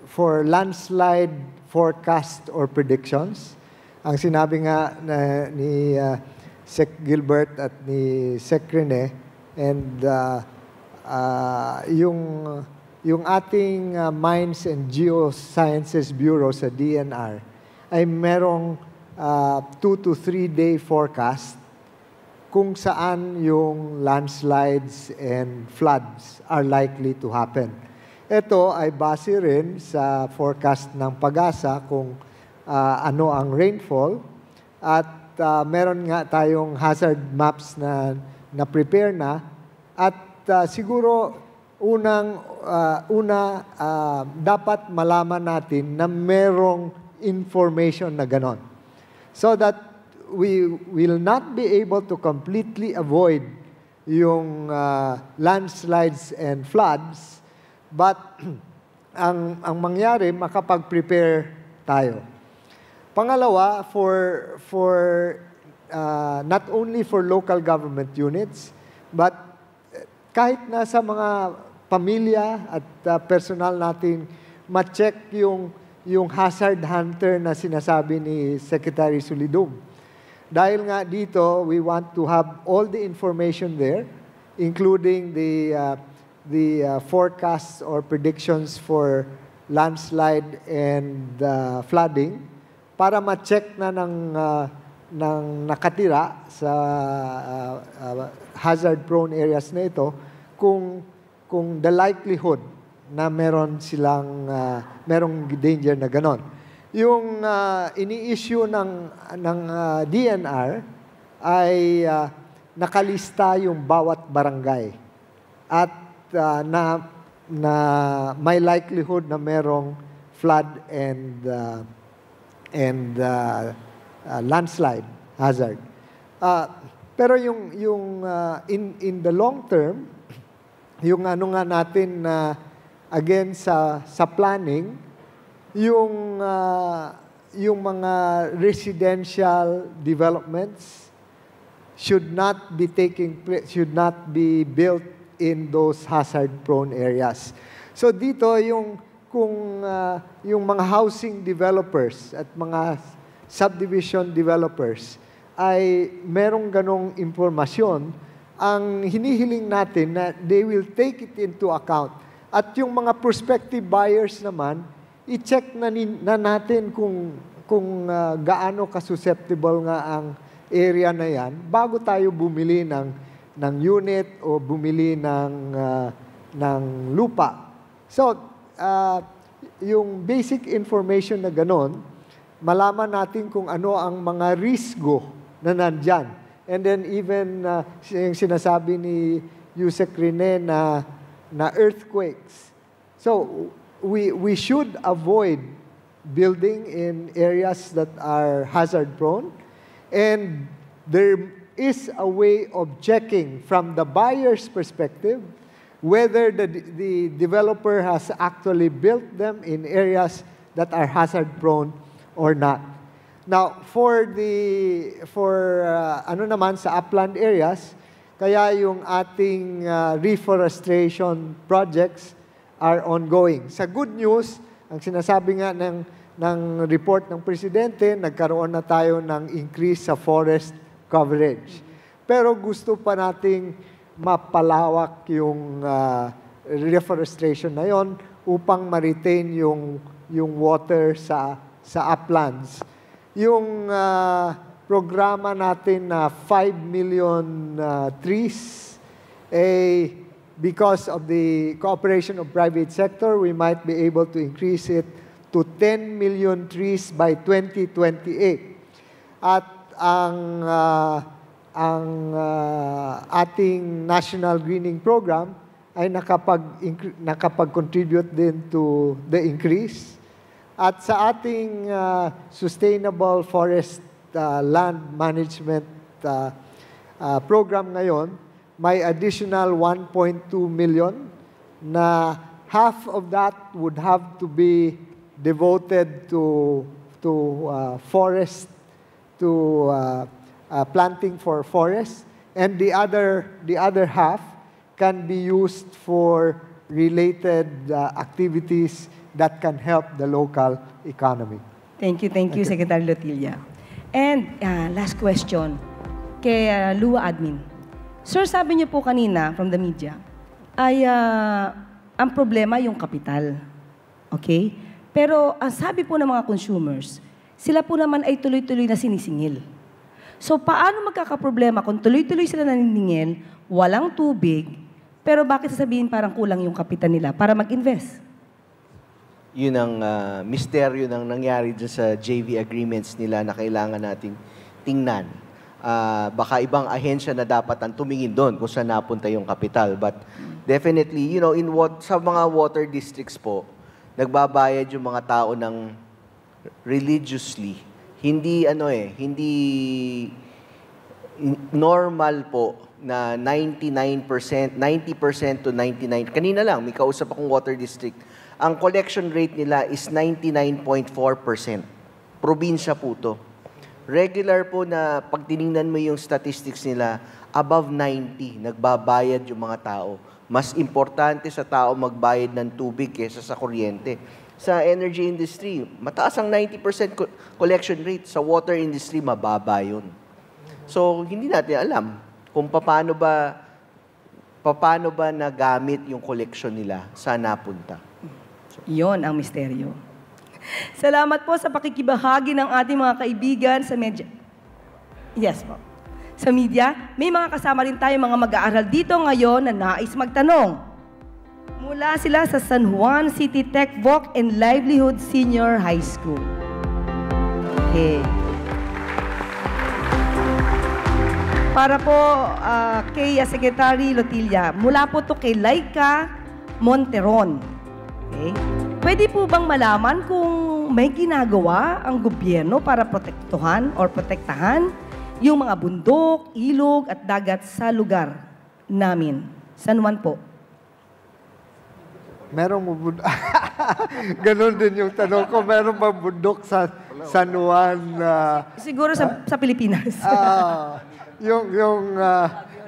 For landslide forecast or predictions, ang sinabi nga ni Sec Gilbert at ni Sec Rene, and yung ating Mines and Geosciences Bureau sa DNR ay merong 2 to 3 day forecast kung saan yung landslides and floods are likely to happen. Ito ay base rin sa forecast ng PAGASA kung ano ang rainfall, at meron nga tayong hazard maps na prepare na, at siguro dapat malaman natin na merong information na ganon, so that we will not be able to completely avoid yung landslides and floods, but ang mangyari, makapag-prepare tayo. Pangalawa, not only for local government units, but kahit nasa mga pamilya at personal natin, ma-check yung hazard hunter na sinasabi ni Secretary Solidum. Dahil nga dito, we want to have all the information there, including the forecasts or predictions for landslide and flooding, para ma-check na ng nakatira sa hazard-prone areas na ito kung the likelihood na merong danger na ganon. Yung ini-issue ng DNR ay nakalista yung bawat barangay at na may likelihood na merong flood and landslide hazard. Pero in the long term, yung ano nga natin again sa planning, yung mga residential developments should not be built in those hazard-prone areas. So dito yung mga housing developers at mga subdivision developers ay merong ganong impormasyon, ang hinihiling natin na they will take it into account. At yung mga prospective buyers naman, i-check na natin kung gaano ka-susceptible nga ang area na yan bago tayo bumili ng unit o bumili ng lupa. So, yung basic information na ganon, malaman natin kung ano ang mga risgo na nandyan. And then even yung sinasabi ni Yusek Rene na earthquakes. So, we should avoid building in areas that are hazard-prone, and there is a way of checking from the buyer's perspective whether the developer has actually built them in areas that are hazard-prone or not. Now, for ano naman sa upland areas, kaya yung ating reforestation projects are ongoing. Sa good news, ang sinasabi nga ng report ng Presidente, nagkaroon na tayo ng increase sa forest coverage. Pero gusto pa nating mapalawak yung reforestation na yon upang ma-retain yung water sa uplands. Yung programa natin na 5 million trees, because of the cooperation of private sector, we might be able to increase it to 10 million trees by 2028. At ang ating National Greening Program ay nakapag-contribute din to the increase. At sa ating Sustainable Forest Land Management Program ngayon, may additional 1.2 million na half of that would have to be devoted to forest, to planting for forest, and the other half can be used for related activities that can help the local economy. Thank you, Secretary Lotilla. And last question kay Lua Admin. Sir, sabi niyo po kanina from the media, ay ang problema yung kapital. Okay? Pero ang sabi po ng mga consumers, sila po naman ay tuloy-tuloy na sinisingil. So paano magkakaproblema kung tuloy-tuloy sila naniningil, walang tubig, pero bakit sasabihin parang kulang yung kapital nila para mag-invest? Yun ang misteryo ng nangyari dyan sa JV agreements nila na kailangan nating tingnan. Baka ibang ahensya na dapat ang tumingin doon kung saan napunta yung kapital. But definitely, sa mga water districts po, nagbabayad yung mga tao ng religiously. Hindi normal po na 90% to 99%. Kanina lang, may kausap akong water district. Ang collection rate nila is 99.4%. Probinsya po to. Regular po na pag tinignan mo yung statistics nila, above 90, nagbabayad yung mga tao. Mas importante sa tao magbayad ng tubig kaysa sa kuryente. Sa energy industry, mataas ang 90% collection rate. Sa water industry, mababa yun. So, hindi natin alam kung paano ba nagamit yung collection nila, saan napunta. Iyon ang misteryo. Salamat po sa pakikibahagi ng ating mga kaibigan sa media. Yes po. Sa media, may mga kasama rin tayo mga mag-aaral dito ngayon na nais magtanong. Mula sila sa San Juan City Tech Voc and Livelihood Senior High School. Okay. Para po kay Secretary Lotilla, mula po to kay Laika Monteron. Okay. Pwede po bang malaman kung may ginagawa ang gobyerno para protektahan yung mga bundok, ilog at dagat sa lugar namin? San Juan po. Merong bundok. Ganon din yung tanong ko. Meron bang bundok sa San Juan? Siguro sa Pilipinas.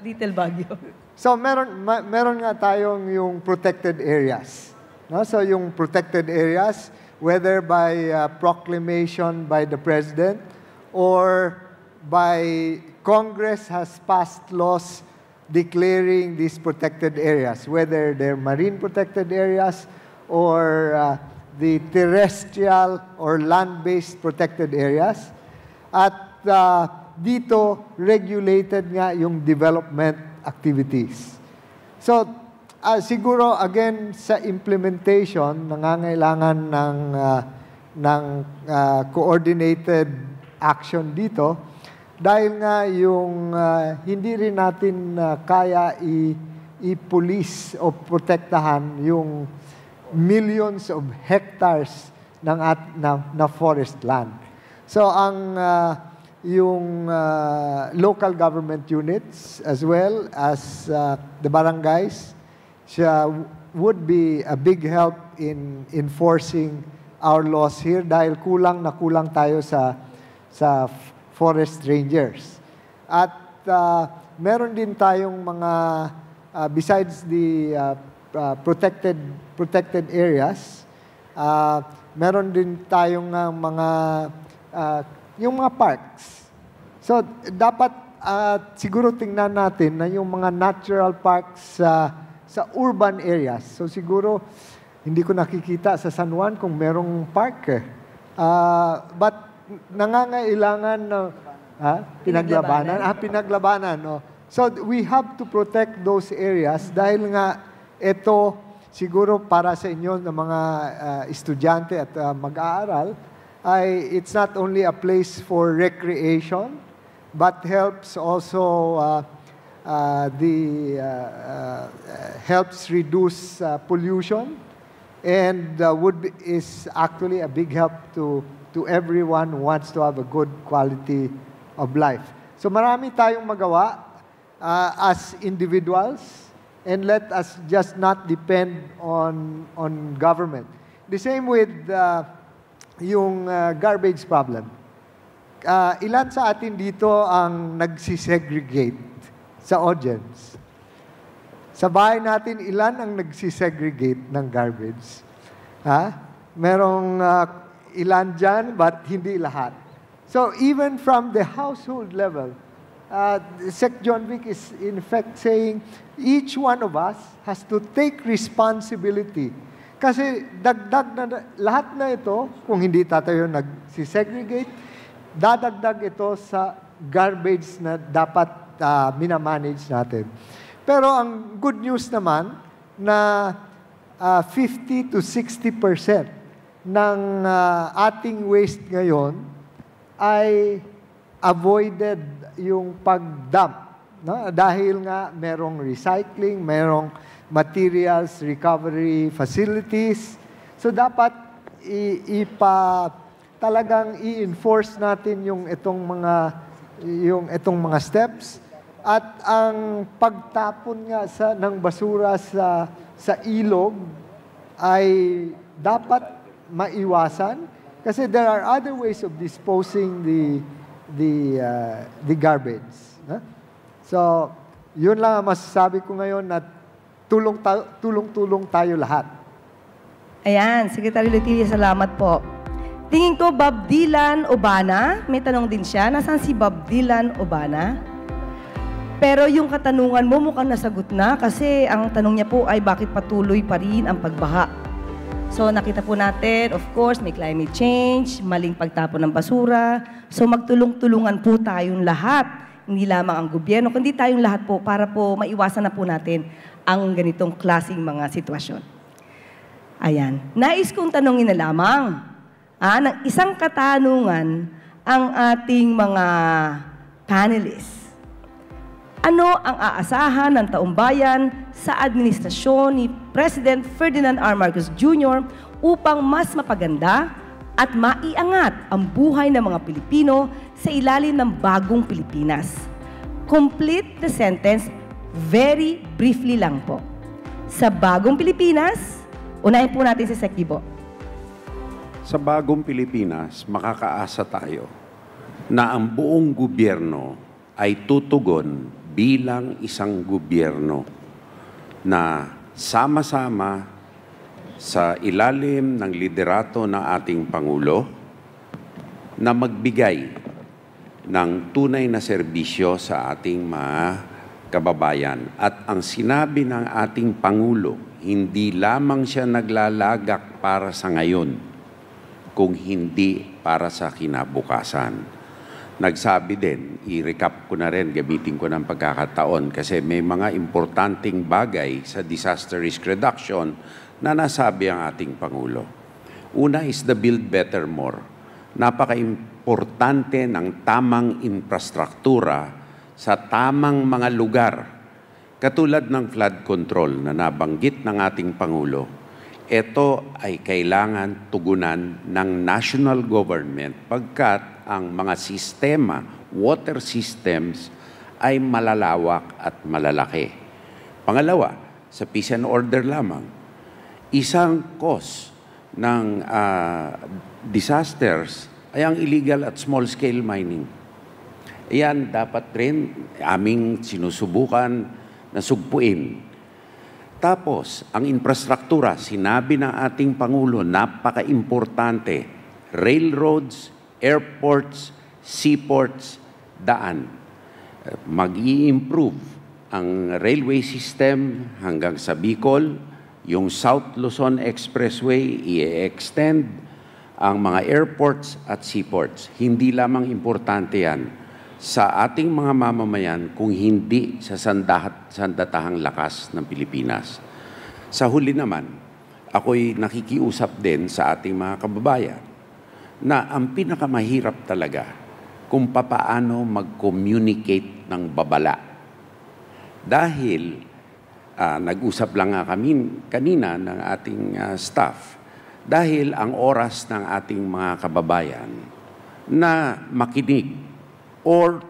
Little Baguio. So meron nga tayong yung protected areas. No? So yung protected areas, whether by proclamation by the President or by Congress has passed laws declaring these protected areas, whether they're marine protected areas or the terrestrial or land-based protected areas. At dito, regulated nga yung development activities. So, siguro, again, sa implementation, nangangailangan ng coordinated action dito dahil nga yung hindi rin natin kaya i-police o protektahan yung millions of hectares na forest land. So, yung local government units as well as the barangays would be a big help in enforcing our laws here dahil kulang na kulang tayo sa forest rangers. At meron din tayong mga, besides the protected areas, meron din tayong yung mga parks. So, dapat siguro tingnan natin na yung mga natural parks sa urban areas. So, siguro, hindi ko nakikita sa San Juan kung merong park. But, nangangailangan na pinaglabanan. Pinaglabanan. No? So, we have to protect those areas dahil nga ito, siguro para sa inyo na mga estudyante at mag-aaral, it's not only a place for recreation, but helps also helps reduce pollution, and is actually a big help to everyone who wants to have a good quality of life. So marami tayong magawa as individuals, and let us just not depend on government. The same with yung garbage problem. Ilan sa atin dito ang nagsisegregate sa audience? Sa bahay natin, ilan ang nagsisegregate ng garbage? Merong ilan dyan, but hindi lahat. So even from the household level, Sec John Vic is in fact saying each one of us has to take responsibility. Kasi dagdag na lahat na ito, kung hindi tayo nagsisegregate, dadagdag ito sa garbage na dapat minamanage natin. Pero ang good news naman na 50 to 60% ng ating waste ngayon ay avoided yung pag-dump. No? Dahil nga merong recycling, merong materials recovery facilities. So dapat talagang i-enforce natin yung itong mga steps, at ang pagtapon nga ng basura sa ilog ay dapat maiwasan kasi there are other ways of disposing the garbage. So, yun lang ang masasabi ko ngayon, na tulong-tulong tayo lahat. Ayan, Secretary Letilia, salamat po. Tingin ko, Bob Dylan Obana, may tanong din siya, nasaan si Bob Dylan Obana? Pero yung katanungan mo mukhang nasagot na kasi ang tanong niya po ay bakit patuloy pa rin ang pagbaha. So nakita po natin, of course, may climate change, maling pagtapon ng basura. So magtulong-tulungan po tayong lahat, hindi lamang ang gobyerno, kundi tayong lahat po para po maiwasan na po natin ang ganitong klaseng mga sitwasyon. Ayan. Nais kong tanongin na lamang ng isang katanungan ang ating mga panelists. Ano ang aasahan ng taumbayan sa administrasyon ni President Ferdinand R. Marcos Jr. upang mas mapaganda at maiangat ang buhay ng mga Pilipino sa ilalim ng bagong Pilipinas? Complete the sentence very briefly lang po. Sa bagong Pilipinas, unahin po natin si Sec. Gibo. Sa bagong Pilipinas, makakaasa tayo na ang buong gobyerno ay tutugon bilang isang gobyerno na sama-sama sa ilalim ng liderato ng ating Pangulo na magbigay ng tunay na serbisyo sa ating mga kababayan. At ang sinabi ng ating Pangulo, hindi lamang siya naglalagak para sa ngayon, kung hindi para sa kinabukasan. Nagsabi din, i-recap ko na rin, gamitin ko ng pagkakataon kasi may mga importanteng bagay sa disaster risk reduction na nasabi ang ating Pangulo. Una is the build better more. Napaka-importante ng tamang infrastruktura sa tamang mga lugar. Katulad ng flood control na nabanggit ng ating Pangulo, ito ay kailangan tugunan ng national government pagkat ang mga sistema, water systems, ay malalawak at malalaki. Pangalawa, sa peace and order lamang, isang cause ng disasters ay ang illegal at small-scale mining. Ayan, dapat rin aming sinusubukan na sugpuin. Tapos, ang infrastruktura, sinabi ng ating Pangulo, napaka-importante. Railroads, airports, seaports, daan. Mag-i-improve ang railway system hanggang sa Bicol, yung South Luzon Expressway, i-extend ang mga airports at seaports. Hindi lamang importante yan sa ating mga mamamayan kung hindi sa sandatahang lakas ng Pilipinas. Sa huli naman, ako'y nakikiusap din sa ating mga kababayan na ang pinakamahirap talaga kung papaano mag-communicate ng babala. Dahil nag-usap lang nga kami kanina ng ating staff, dahil ang oras ng ating mga kababayan na makinig or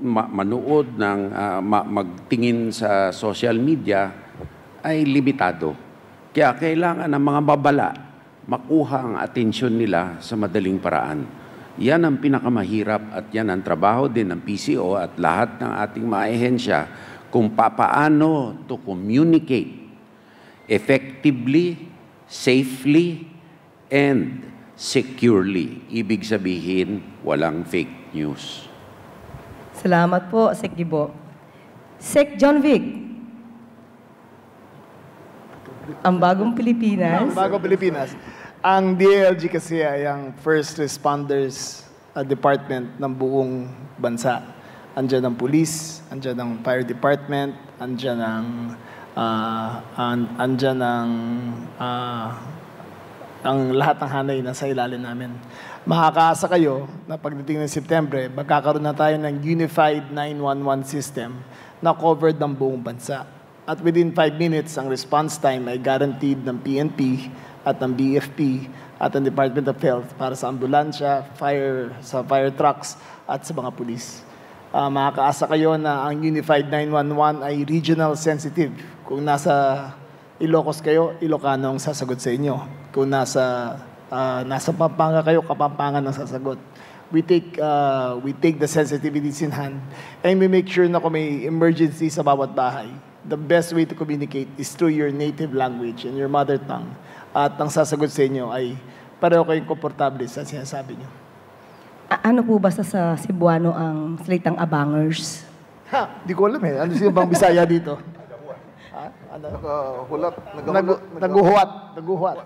manood ng magtingin sa social media ay limitado. Kaya kailangan ng mga babala makuha ang atensyon nila sa madaling paraan. Yan ang pinakamahirap at yan ang trabaho din ng PCO at lahat ng ating mga ehensya kung papaano to communicate effectively, safely, and securely. Ibig sabihin, walang fake news. Salamat po, Sec. Gibo. Sec. John Vic. Ang bagong Pilipinas. Ang bagong Pilipinas. Ang DILG kasi ay ang first responders department ng buong bansa. Andiyan ang police, andiyan ang fire department, andiyan ang ang lahat ng hanay nasa ilalim namin. Makakaasa kayo na pagdating ng Setyembre, magkakaroon na tayo ng Unified 911 system na covered ng buong bansa. At within 5 minutes, ang response time ay guaranteed ng PNP at ng BFP at ng Department of Health para sa ambulansya, sa fire trucks at sa mga pulis. Makakaasa kayo na ang Unified 911 ay regional sensitive. Kung nasa Ilocos kayo, Ilocano ang sasagot sa inyo. Kung nasa Pampanga kayo, Kapampangan ang sasagot. We take the sensitivities in hand and we make sure na kung may emergency sa bawat bahay, the best way to communicate is through your native language and your mother tongue. At ang sasagot sa inyo ay pareho kayong komportable sa sinasabi nyo. Ano po ba sa Cebuano ang salitang abangers? Di ko alam eh. Ano sino bang Bisaya dito? Naghulat. Naguhuat.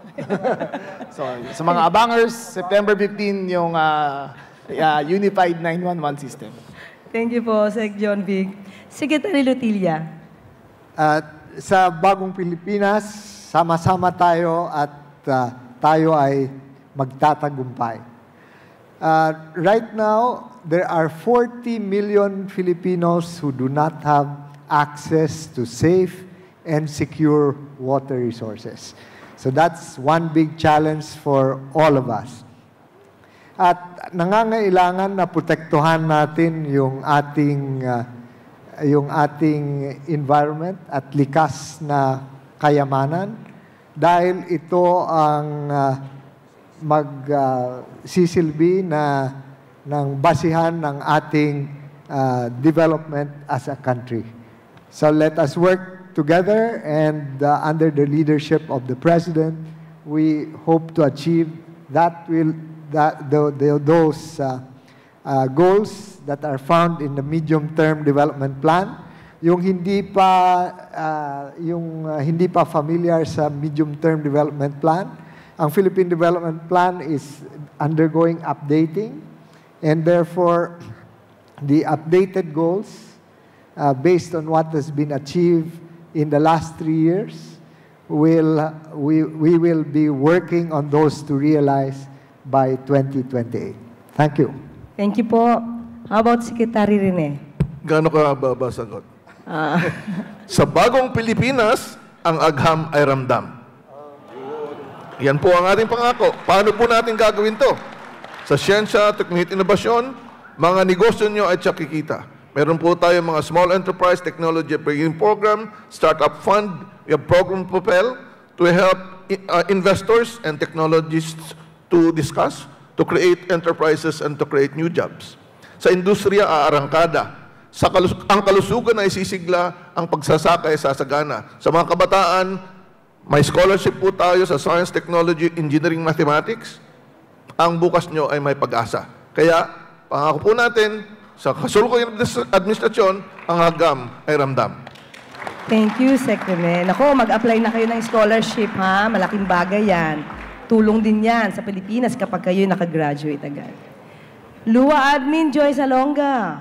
So, sa mga abangers, September 15 yung Unified 911 system. Thank you po, Sec. John Vic. Secretary Lutilla. Sa bagong Pilipinas, sama-sama tayo at tayo ay magtatagumpay. Right now, there are 40 million Filipinos who do not have access to safe and secure water resources. So that's one big challenge for all of us. At nangangailangan na protektuhan natin yung ating environment at likas na kayamanan dahil ito ang magsisilbi ng basihan ng ating development as a country. So let us work together and under the leadership of the President, we hope to achieve those goals that are found in the medium-term development plan. Yung hindi pa familiar sa medium-term development plan, ang Philippine Development Plan is undergoing updating, and therefore the updated goals based on what has been achieved in the last 3 years, we will be working on those to realize by 2028. Thank you. Thank you po. How about Secretary Rene? Gaano ka baba sagot? Sa bagong Pilipinas, ang agham ay ramdam. Yan po ang ating pangako. Paano po natin gagawin to? Sa siyensya, teknolohiya at inobasyon, mga negosyo nyo ay tiyak kikita. Meron po tayo mga Small Enterprise Technology Bringing Program, Startup Fund, we have Program Propel to help investors and technologists to discuss to create enterprises and to create new jobs. Sa industriya, aarangkada. Ang kalusugan ay sisigla, ang pagsasaka ay sasagana. Sa mga kabataan, may scholarship po tayo sa Science, Technology, Engineering, Mathematics. Ang bukas nyo ay may pag-asa. Kaya, pangako po natin, sa kasulukuyang administrasyon, ang hagam ay ramdam. Thank you, Secretary. Ako, mag-apply na kayo ng scholarship, ha? Malaking bagay yan. Tulong din yan sa Pilipinas kapag kayo nakagraduate agad. Lua Admin Joy Salonga.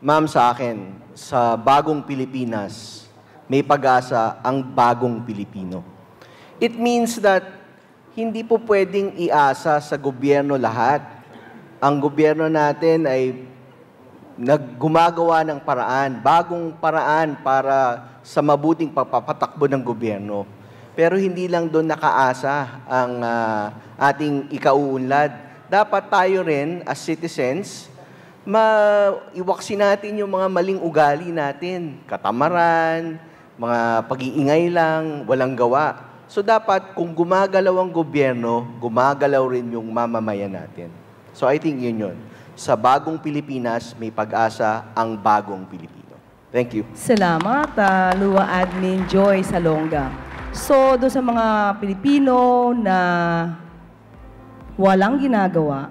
Ma'am, sa akin, sa bagong Pilipinas, may pag-asa ang bagong Pilipino. It means that hindi po pwedeng iasa sa gobyerno lahat. Ang gobyerno natin ay gumagawa ng paraan, bagong paraan para sa mabuting pagpapatakbo ng gobyerno. Pero hindi lang doon nakaasa ang ating ikauunlad. Dapat tayo rin, as citizens, maiwaksi natin yung mga maling ugali natin. Katamaran, mga pag-iingay lang, walang gawa. So dapat, kung gumagalaw ang gobyerno, gumagalaw rin yung mamamayan natin. So I think yun. Sa bagong Pilipinas, may pag-asa ang bagong Pilipino. Thank you. Salamat, Lua Admin Joy Salonga. So, doon sa mga Pilipino na walang ginagawa,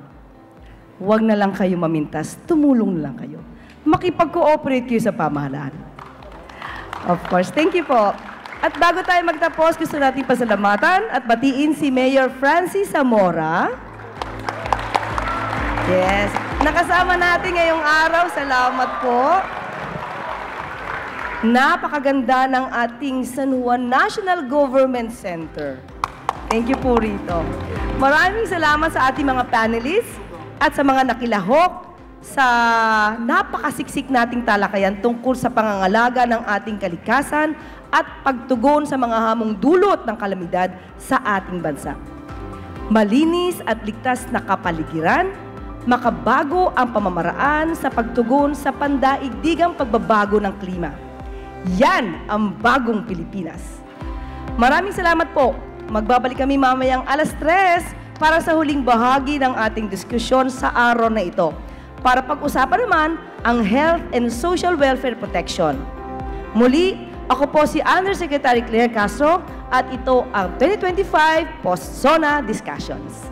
huwag na lang kayo mamintas, tumulong na lang kayo. Makipag-cooperate kayo sa pamahalaan. Of course, thank you po. At bago tayo magtapos, gusto natin pasalamatan at batiin si Mayor Francis Zamora. Yes, nakasama natin ngayong araw. Salamat po. Napakaganda ng ating San Juan National Government Center. Thank you po rito. Maraming salamat sa ating mga panelists at sa mga nakilahok sa napakasiksik nating talakayan tungkol sa pangangalaga ng ating kalikasan at pagtugon sa mga hamong dulot ng kalamidad sa ating bansa. Malinis at ligtas na kapaligiran, makabago ang pamamaraan sa pagtugon sa pandaigdigang pagbabago ng klima. Yan ang bagong Pilipinas. Maraming salamat po. Magbabalik kami mamayang 3:00 para sa huling bahagi ng ating diskusyon sa araw na ito. Para pag-usapan naman ang health and social welfare protection. Muli, ako po si Undersecretary Claire Castro at ito ang 2025 Post-Zona Discussions.